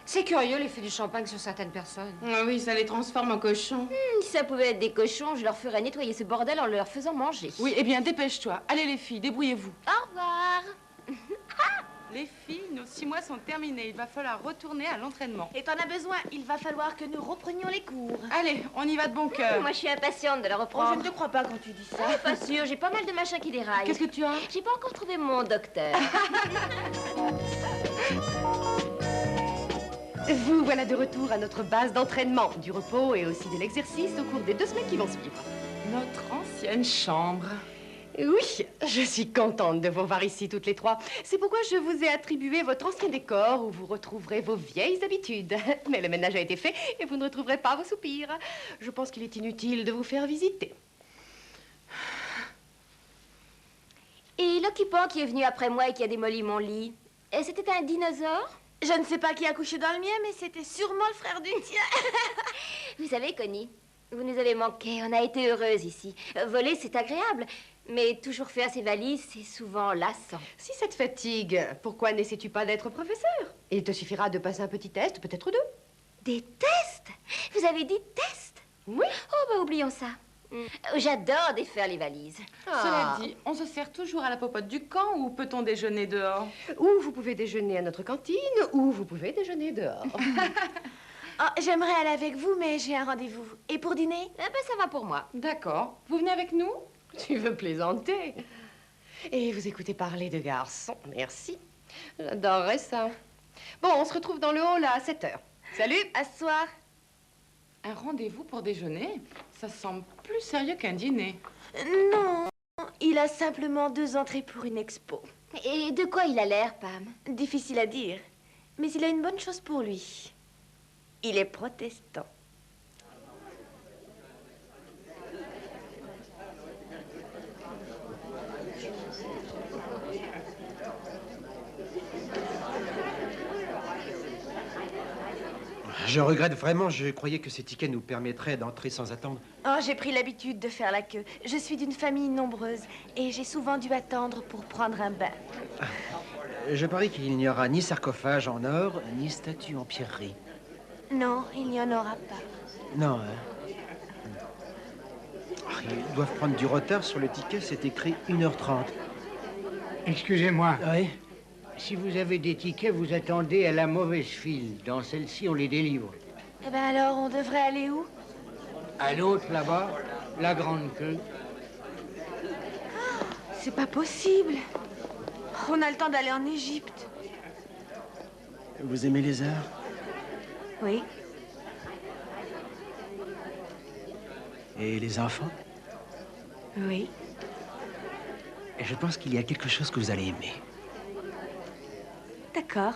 C'est curieux l'effet du champagne sur certaines personnes.
Ah oui, ça les transforme en cochons.
Si ça pouvait être des cochons, je leur ferais nettoyer ce bordel en leur faisant manger.
Oui, eh bien, dépêche-toi. Allez, les filles, débrouillez-vous.
Au revoir.
Les filles, nos 6 mois sont terminés. Il va falloir retourner à l'entraînement.
Et t'en as besoin. Il va falloir que nous reprenions les cours.
Allez, on y va de bon cœur.
Moi, je suis impatiente de la reprendre.
Oh, je ne te crois pas quand tu dis ça.
Ah, pas sûr, j'ai pas mal de machins qui déraillent.
Qu'est-ce que tu as?
J'ai pas encore trouvé mon docteur.
Vous voilà de retour à notre base d'entraînement, du repos et aussi de l'exercice au cours des 2 semaines qui vont suivre.
Notre ancienne chambre.
Oui, je suis contente de vous voir ici toutes les 3. C'est pourquoi je vous ai attribué votre ancien décor où vous retrouverez vos vieilles habitudes. Mais le ménage a été fait et vous ne retrouverez pas vos soupirs. Je pense qu'il est inutile de vous faire visiter.
Et l'occupant qui est venu après moi et qui a démoli mon lit, c'était un dinosaure?
Je ne sais pas qui a couché dans le mien, mais c'était sûrement le frère du tien.
Vous savez, Connie, vous nous avez manqué. On a été heureuses ici. Voler, c'est agréable. Mais toujours faire ses valises, c'est souvent lassant.
Si ça te fatigue, pourquoi n'essaies-tu pas d'être professeur? Il te suffira de passer un petit test, peut-être 2.
Des tests? Vous avez dit tests?
Oui.
Oh, bah oublions ça. J'adore défaire les valises.
Cela dit, on se sert toujours à la popote du camp ou peut-on déjeuner dehors?
Ou vous pouvez déjeuner à notre cantine, ou vous pouvez déjeuner dehors.
Oh, j'aimerais aller avec vous, mais j'ai un rendez-vous. Et pour dîner?
Eh ben, ça va pour moi.
D'accord. Vous venez avec nous?
Tu veux plaisanter? Et vous écoutez parler de garçons, merci. J'adorerais ça. Bon, on se retrouve dans le hall à 7h. Salut!
À ce soir.
Un rendez-vous pour déjeuner? Ça semble plus sérieux qu'un dîner.
Non, il a simplement 2 entrées pour une expo.
Et de quoi il a l'air, Pam?
Difficile à dire, mais il a une bonne chose pour lui. Il est protestant.
Je regrette vraiment, je croyais que ces tickets nous permettraient d'entrer sans attendre.
Oh, j'ai pris l'habitude de faire la queue. Je suis d'une famille nombreuse et j'ai souvent dû attendre pour prendre un bain.
Je parie qu'il n'y aura ni sarcophage en or, ni statue en pierrerie.
Non, il n'y en aura pas.
Non, ils doivent prendre du retard sur le ticket, c'est écrit 1h30.
Excusez-moi.
Oui?
Si vous avez des tickets, vous attendez à la mauvaise file. Dans celle-ci, on les délivre.
Eh ben alors, on devrait aller où?
À l'autre, là-bas, la grande queue.
C'est pas possible. On a le temps d'aller en Égypte.
Vous aimez les arts?
Oui.
Et les enfants?
Oui.
Et je pense qu'il y a quelque chose que vous allez aimer.
D'accord.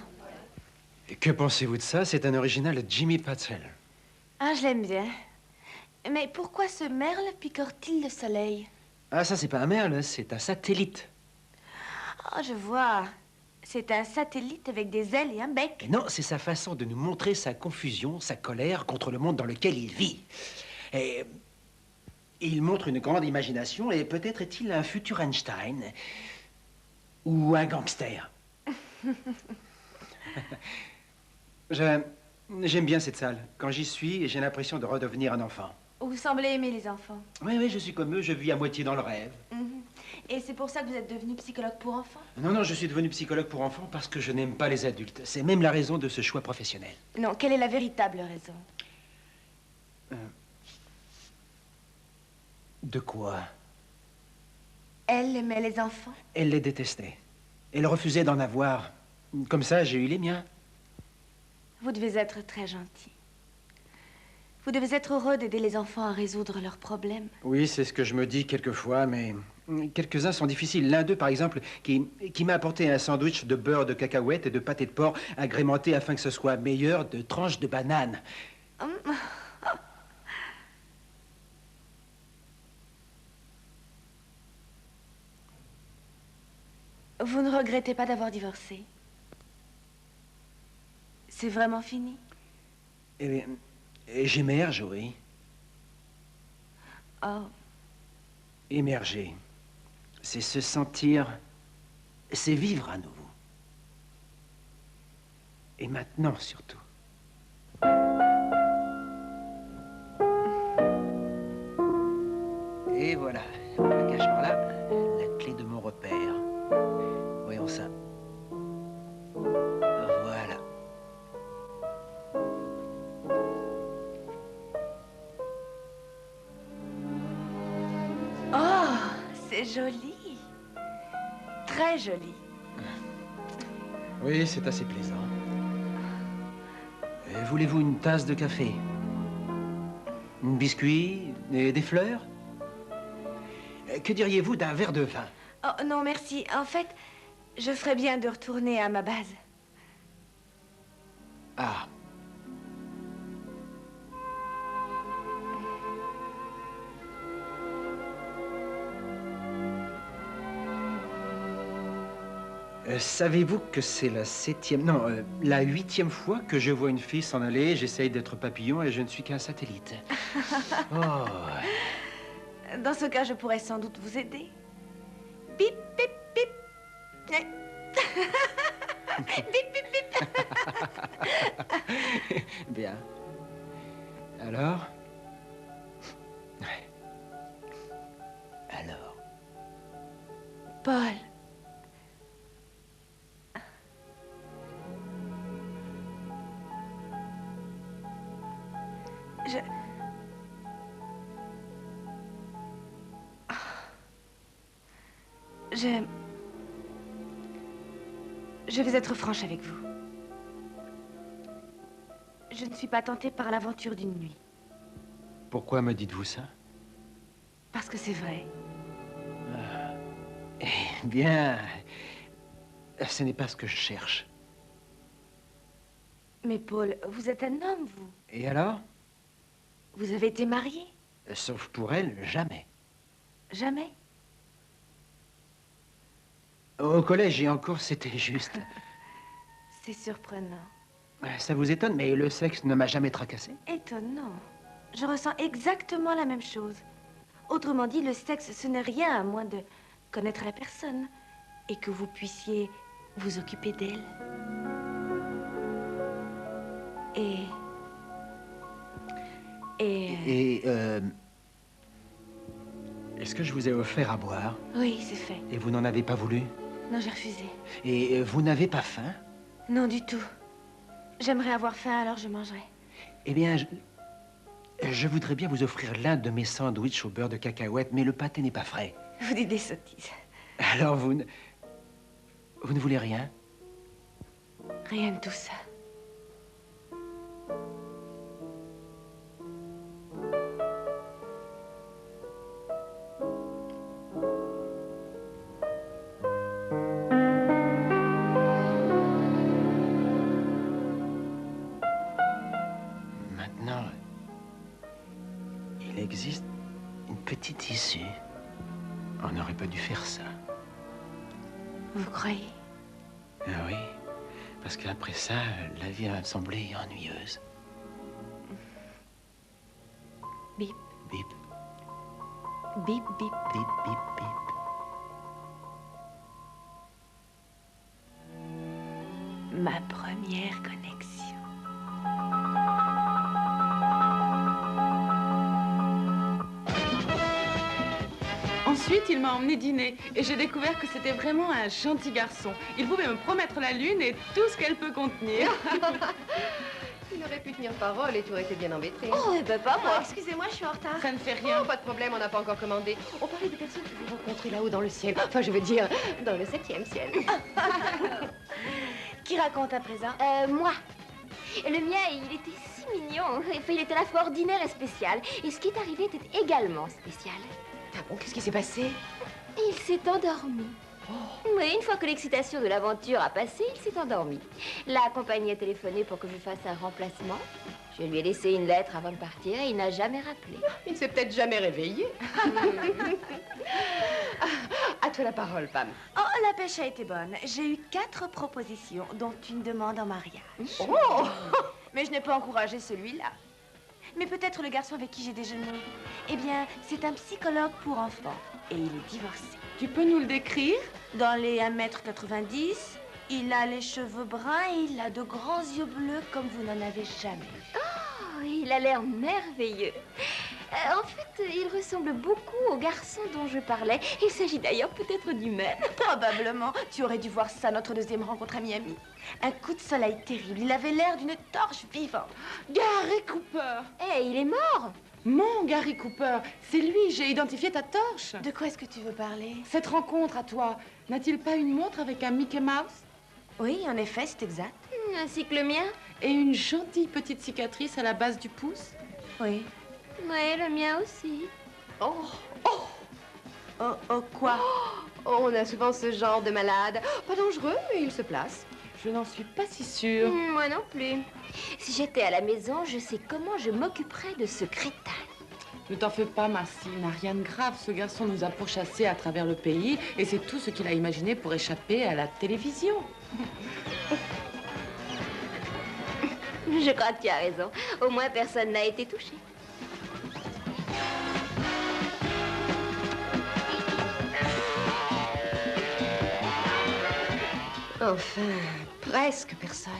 Et que pensez-vous de ça? C'est un original de Jimmy Patel.
Ah, je l'aime bien. Mais pourquoi ce merle picore-t-il le soleil?
Ah, ça, c'est pas un merle, c'est un satellite.
Oh, je vois. C'est un satellite avec des ailes et un bec.
Et non, c'est sa façon de nous montrer sa confusion, sa colère contre le monde dans lequel il vit. Et il montre une grande imagination et peut-être est-il un futur Einstein ou un gangster. J'aime bien cette salle. Quand j'y suis, j'ai l'impression de redevenir un enfant.
Vous semblez aimer les enfants.
Oui, je suis comme eux, je vis à moitié dans le rêve.
Et c'est pour ça que vous êtes devenu psychologue pour enfants?
Non, je suis devenu psychologue pour enfants parce que je n'aime pas les adultes. C'est même la raison de ce choix professionnel.
Non, quelle est la véritable raison?
De quoi?
Elle aimait les enfants?
Elle les détestait. Elle refusait d'en avoir. Comme ça, j'ai eu les miens.
Vous devez être très gentil. Vous devez être heureux d'aider les enfants à résoudre leurs problèmes.
Oui, c'est ce que je me dis quelquefois, mais quelques-uns sont difficiles. L'un d'eux, par exemple, qui m'a apporté un sandwich de beurre de cacahuètes et de pâté de porc agrémenté afin que ce soit meilleur de tranches de banane.
Vous ne regrettez pas d'avoir divorcé? C'est vraiment fini?
Eh bien, j'émerge, oui.
Oh.
Émerger, c'est se sentir... c'est vivre à nouveau. Et maintenant, surtout. Et voilà, le cache par là, la clé de mon repère. Voyons ça. Voilà.
Oh, c'est joli. Très joli.
Oui, c'est assez plaisant. Voulez-vous une tasse de café? Un biscuit et des fleurs? Que diriez-vous d'un verre de vin?
Oh, non, merci. En fait, je ferais bien de retourner à ma base.
Ah. Savez-vous que c'est la 7e... Non, la 8e fois que je vois une fille s'en aller. J'essaye d'être papillon et je ne suis qu'un satellite. Oh.
Dans ce cas, je pourrais sans doute vous aider. Bip, bip, bip. Bip, bip, bip.
Bien. Alors? Alors?
Paul. Je vais être franche avec vous. Je ne suis pas tentée par l'aventure d'une nuit.
Pourquoi me dites-vous ça?
Parce que c'est vrai.
Eh bien, ce n'est pas ce que je cherche.
Mais Paul, vous êtes un homme, vous.
Et alors?
Vous avez été marié?
Sauf pour elle, jamais.
Jamais?
Au collège, et encore, c'était juste.
C'est surprenant.
Ça vous étonne, mais le sexe ne m'a jamais tracassé.
Étonnant. Je ressens exactement la même chose. Autrement dit, le sexe, ce n'est rien à moins de connaître la personne et que vous puissiez vous occuper d'elle.
Est-ce que je vous ai offert à boire?
Oui, c'est fait.
Et vous n'en avez pas voulu?
Non, j'ai refusé.
Et vous n'avez pas faim?
Non, du tout. J'aimerais avoir faim, alors je mangerai.
Eh bien, je voudrais bien vous offrir l'un de mes sandwichs au beurre de cacahuète, mais le pâté n'est pas frais.
Vous dites des sottises.
Alors vous ne voulez rien?
Rien de tout ça.
Maintenant, il existe une petite issue. On n'aurait pas dû faire ça.
Vous croyez?
Ah oui, parce qu'après ça, la vie va me sembler ennuyeuse.
Bip.
Bip.
Bip, bip.
Bip, bip, bip.
Ma première connexion.
Ensuite, il m'a emmené dîner et j'ai découvert que c'était vraiment un gentil garçon. Il pouvait me promettre la lune et tout ce qu'elle peut contenir.
Il aurait pu tenir parole et tu aurais été bien embêté.
Oh, eh ben pas moi.
Excusez-moi, je suis en retard.
Ça ne fait rien.
Oh, pas de problème, on n'a pas encore commandé. On parlait des personnes que vous rencontrez là-haut dans le ciel. Enfin, je veux dire, dans le 7e ciel.
Qui raconte à présent?
Moi. Le mien, il était si mignon. Enfin, il était à la fois ordinaire et spécial. Et ce qui est arrivé était également spécial.
Ah bon, qu'est-ce qui s'est passé?
Il s'est endormi. Oui, une fois que l'excitation de l'aventure a passé, il s'est endormi. La compagnie a téléphoné pour que je fasse un remplacement. Je lui ai laissé une lettre avant de partir et il n'a jamais rappelé.
Il ne s'est peut-être jamais réveillé. À toi la parole, Pam.
Oh, la pêche a été bonne. J'ai eu 4 propositions, dont une demande en mariage.
Oh!
Mais je n'ai pas encouragé celui-là. Mais peut-être le garçon avec qui j'ai déjeuné. Eh bien, c'est un psychologue pour enfants. Et il est divorcé.
Tu peux nous le décrire?
Dans les 1m90, il a les cheveux bruns et il a de grands yeux bleus comme vous n'en avez jamais.
Oh, il a l'air merveilleux. En fait, il ressemble beaucoup au garçon dont je parlais. Il s'agit d'ailleurs peut-être du même.
Probablement. Tu aurais dû voir ça, notre deuxième rencontre à Miami. Un coup de soleil terrible. Il avait l'air d'une torche vivante.
Gary Cooper!
Eh, il est mort!
Mon Gary Cooper, c'est lui, j'ai identifié ta torche.
De quoi est-ce que tu veux parler?
Cette rencontre à toi, n'a-t-il pas une montre avec un Mickey Mouse?
Oui, en effet, c'est exact.
Ainsi que le mien?
Et une gentille petite cicatrice à la base du pouce?
Oui.
Oui, le mien aussi.
Oh,
quoi?
Oh, on a souvent ce genre de malade. Pas dangereux, mais il se place.
Je n'en suis pas si sûre.
Moi non plus. Si j'étais à la maison, je sais comment je m'occuperais de ce crétin.
Ne t'en fais pas, Marcy. Il n'a rien de grave. Ce garçon nous a pourchassés à travers le pays et c'est tout ce qu'il a imaginé pour échapper à la télévision.
Je crois que tu as raison. Au moins, personne n'a été touché.
Enfin, presque personne.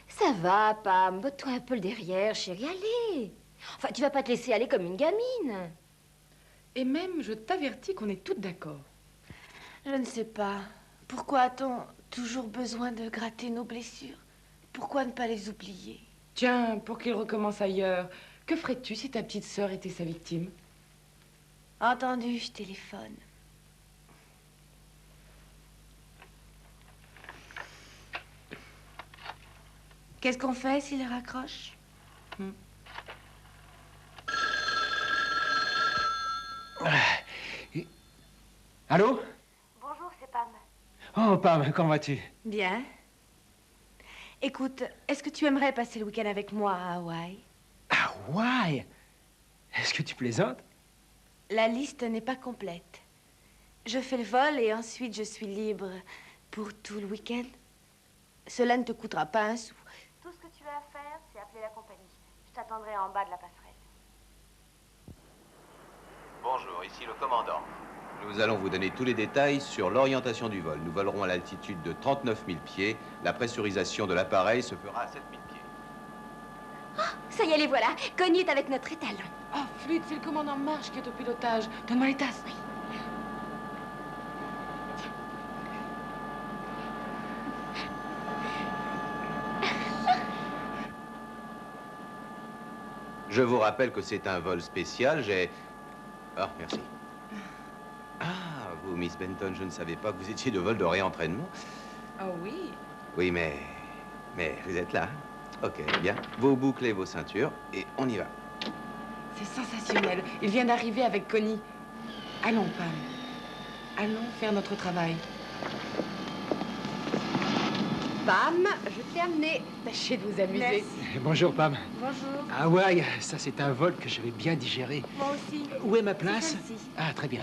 Ça va, Pam. Botte-toi un peu le derrière, chérie. Allez. Enfin, tu vas pas te laisser aller comme une gamine.
Et même, je t'avertis qu'on est toutes d'accord.
Je ne sais pas. Pourquoi a-t-on toujours besoin de gratter nos blessures? Pourquoi ne pas les oublier?
Tiens, pour qu'il recommence ailleurs, que ferais-tu si ta petite sœur était sa victime?
Entendu, je téléphone. Qu'est-ce qu'on fait s'il raccroche?
Allô?
Bonjour, c'est Pam.
Oh, Pam, comment vas-tu?
Bien. Écoute, est-ce que tu aimerais passer le week-end avec moi à Hawaï?
Hawaï? Est-ce que tu plaisantes?
La liste n'est pas complète. Je fais le vol et ensuite je suis libre pour tout le week-end. Cela ne te coûtera pas un sou.
Tout ce que tu as à faire, c'est appeler la compagnie. Je t'attendrai en bas de la passerelle.
Bonjour, ici le commandant. Nous allons vous donner tous les détails sur l'orientation du vol. Nous volerons à l'altitude de 39 000 pieds. La pressurisation de l'appareil se fera à 7 000 pieds.
Oh, ça y est, les voilà. Connie est avec notre étalon.
Oh, Fluide, c'est le commandant Marche qui est au pilotage. Donne-moi les tasses. Oui.
Je vous rappelle que c'est un vol spécial. J'ai... Ah, merci. Ah, vous, Miss Benton, je ne savais pas que vous étiez de vol de réentraînement.
Oh oui.
Oui, mais vous êtes là. Ok, bien. Vous bouclez vos ceintures et on y va.
C'est sensationnel. Il vient d'arriver avec Connie. Allons, Pam. Allons faire notre travail.
Pam, je t'ai amené. Tâchez de vous amuser.
Merci.
Bonjour, Pam.
Bonjour.
Hawaï, ça c'est un vol que je vais bien digérer.
Moi aussi.
Où est ma place?
C'est celle-ci.
Ah, très bien.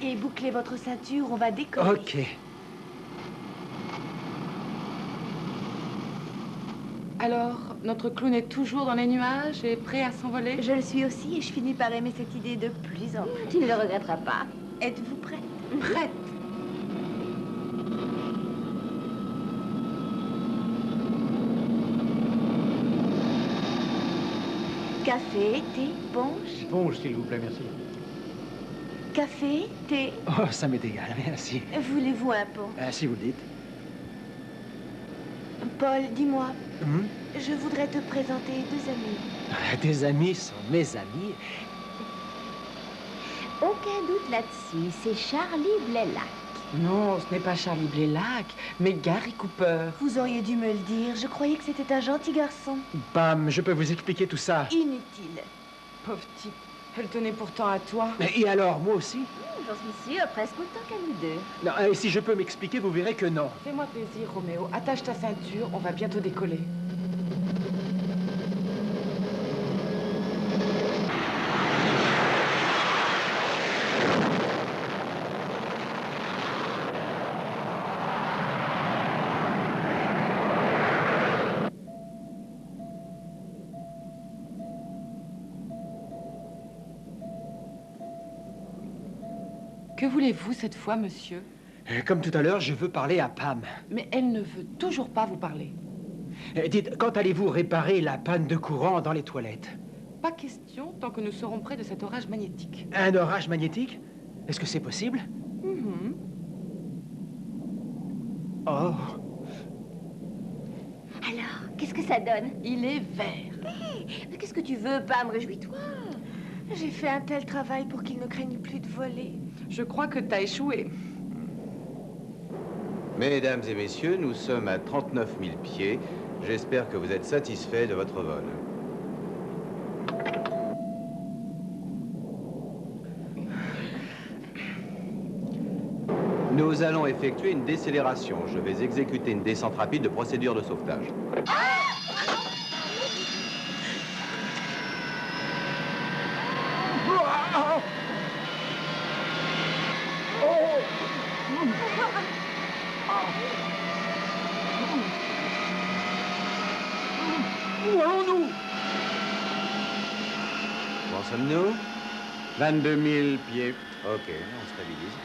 Et bouclez votre ceinture, on va décoller.
Ok.
Alors, notre clown est toujours dans les nuages et prêt à s'envoler?
Je le suis aussi et je finis par aimer cette idée de plus en plus.
Tu ne le regretteras pas.
Êtes-vous prête?
Prête.
Café, thé, punch?
Ponge, s'il vous plaît, merci.
Café, thé?
Oh, ça m'est égal, merci.
Voulez-vous un pot?
Si vous le dites.
Paul, dis-moi,
Hum?
je voudrais te présenter deux amis.
Tes amis sont mes amis.
Aucun doute là-dessus, c'est Charlie Blaylock.
Non, ce n'est pas Charlie Blaylock, mais Gary Cooper.
Vous auriez dû me le dire. Je croyais que c'était un gentil garçon.
Pam, je peux vous expliquer tout ça.
Inutile.
Pauvre type, elle tenait pourtant à toi.
Et alors, moi aussi?
J'en suis sûre, presque autant qu'à nous deux.
Non, si je peux m'expliquer, vous verrez que non.
Fais-moi plaisir, Roméo. Attache ta ceinture, on va bientôt décoller. Que voulez-vous cette fois, monsieur?
Comme tout à l'heure, je veux parler à Pam.
Mais elle ne veut toujours pas vous parler.
Dites, quand allez-vous réparer la panne de courant dans les toilettes?
Pas question tant que nous serons près de cet orage magnétique.
Un orage magnétique? Est-ce que c'est possible?
Mhm.
Oh.
Alors, qu'est-ce que ça donne?
Il est vert.
Mais qu'est-ce que tu veux, Pam? Réjouis-toi.
J'ai fait un tel travail pour qu'il ne craigne plus de voler.
Je crois que t'as échoué.
Mesdames et messieurs, nous sommes à 39 000 pieds. J'espère que vous êtes satisfaits de votre vol. Nous allons effectuer une décélération. Je vais exécuter une descente rapide de procédure de sauvetage.
Où allons-nous?
Où en sommes-nous?
22 000 pieds.
Ok, on se stabilise.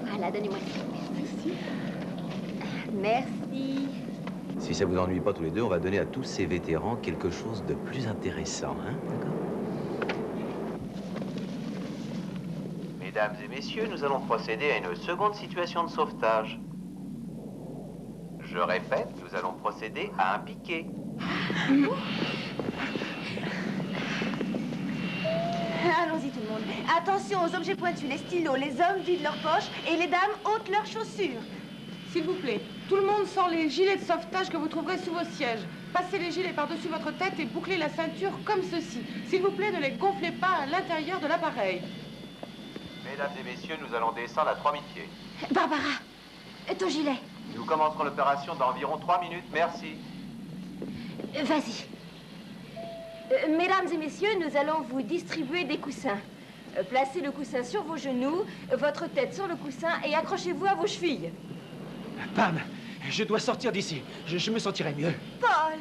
Voilà, donnez-moi ça. Merci. Merci.
Si ça vous ennuie pas tous les deux, on va donner à tous ces vétérans quelque chose de plus intéressant, hein? D'accord? Mesdames et messieurs, nous allons procéder à une seconde situation de sauvetage. Je répète, nous allons procéder à un piqué.
Allons-y tout le monde. Attention aux objets pointus, les stylos, les hommes vident leurs poches et les dames ôtent leurs chaussures.
S'il vous plaît, tout le monde sort les gilets de sauvetage que vous trouverez sous vos sièges. Passez les gilets par-dessus votre tête et bouclez la ceinture comme ceci. S'il vous plaît, ne les gonflez pas à l'intérieur de l'appareil.
Mesdames et messieurs, nous allons descendre à 3000 pieds.
Barbara, ton gilet.
Nous commencerons l'opération dans environ 3 minutes. Merci.
Vas-y. Mesdames et messieurs, nous allons vous distribuer des coussins. Placez le coussin sur vos genoux, votre tête sur le coussin et accrochez-vous à vos chevilles.
Pam, je dois sortir d'ici. Je me sentirai mieux.
Paul!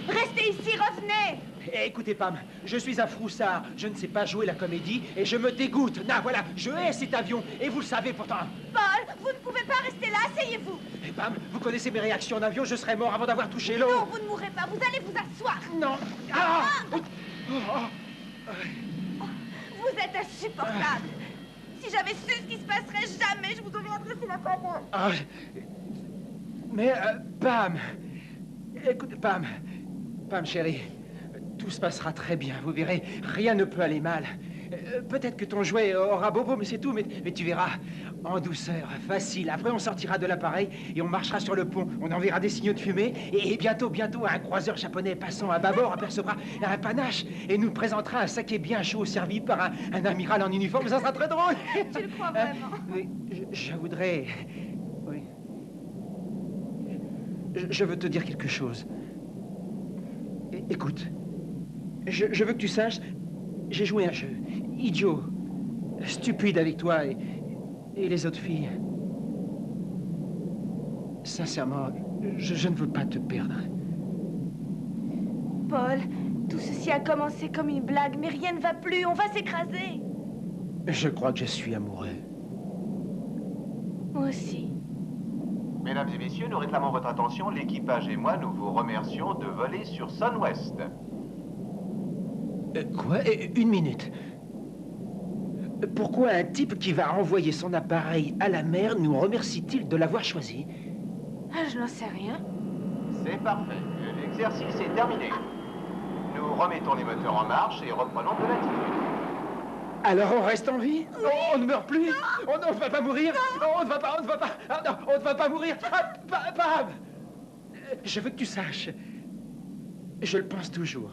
Restez ici, revenez!
Écoutez, Pam, je suis un froussard. Je ne sais pas jouer la comédie et je me dégoûte. Non, voilà, je hais cet avion et vous le savez pourtant.
Paul, vous ne pouvez pas rester là, asseyez-vous!
Et Pam, vous connaissez mes réactions en avion, je serais mort avant d'avoir touché l'eau.
Non, vous ne mourrez pas, vous allez vous asseoir!
Non! Ah!
Vous êtes insupportable! Si j'avais su ce qui se passerait, jamais je vous aurais adressé la parole!
Ah, mais, Pam, écoute, Pam, chérie, tout se passera très bien, vous verrez, rien ne peut aller mal. Peut-être que ton jouet aura bobo, mais c'est tout, mais tu verras, en douceur, facile. Après, on sortira de l'appareil et on marchera sur le pont. On enverra des signaux de fumée et bientôt, un croiseur japonais passant à bâbord apercevra un panache et nous présentera un saké bien chaud servi par un amiral en uniforme. Ça sera très drôle.
Tu le crois vraiment?
Oui, je voudrais... Oui. Je veux te dire quelque chose. Écoute, je veux que tu saches, j'ai joué un jeu idiot, stupide avec toi et les autres filles. Sincèrement, je ne veux pas te perdre.
Paul, tout ceci a commencé comme une blague, mais rien ne va plus, on va s'écraser.
Je crois que je suis amoureux.
Moi aussi.
Mesdames et messieurs, nous réclamons votre attention. L'équipage et moi, nous vous remercions de voler sur Sunwest.
Quoi? Une minute. Pourquoi un type qui va envoyer son appareil à la mer nous remercie-t-il de l'avoir choisi?
Ah, je n'en sais rien.
C'est parfait. L'exercice est terminé. Nous remettons les moteurs en marche et reprenons de l'altitude.
Alors on reste en vie? On ne meurt plus? On ne va pas mourir? On ne va pas, ah non, on ne va pas mourir. Ah, Pam! Je veux que tu saches. Je le pense toujours.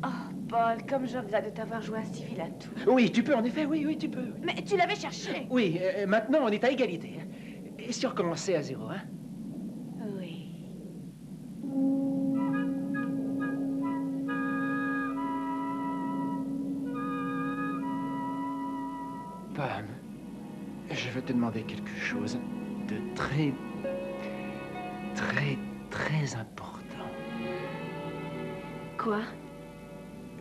Oh, Paul, comme je regrette de t'avoir joué un si vilain tour.
Oui, tu peux, en effet, oui, tu peux.
Mais tu l'avais cherché.
Oui, maintenant on est à égalité. Et si on recommençait à zéro, hein?
Oui.
Pam, je veux te demander quelque chose de très important.
Quoi?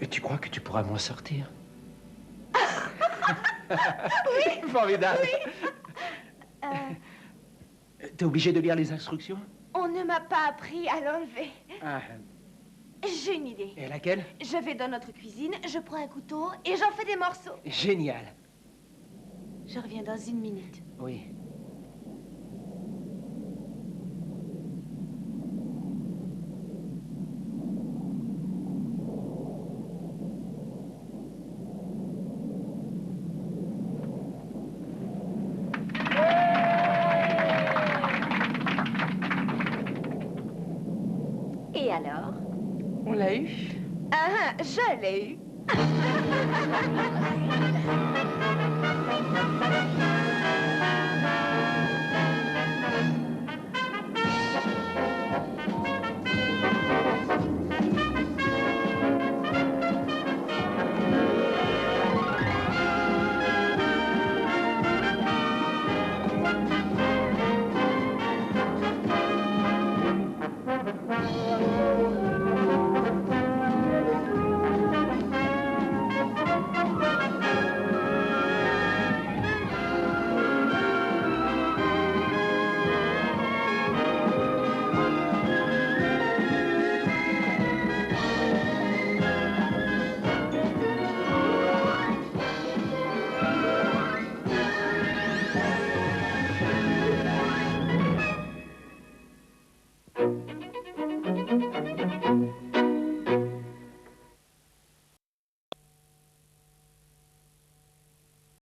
Et tu crois que tu pourras m'en sortir?
Oui.
Formidable.
Oui.
T'es obligé de lire les instructions?
On ne m'a pas appris à l'enlever.
Ah,
J'ai une idée.
et laquelle?
Je vais dans notre cuisine, je prends un couteau et j'en fais des morceaux.
Génial.
Je reviens dans 1 minute.
Oui.
Et alors?
On l'a eu?
Ah, je l'ai eu.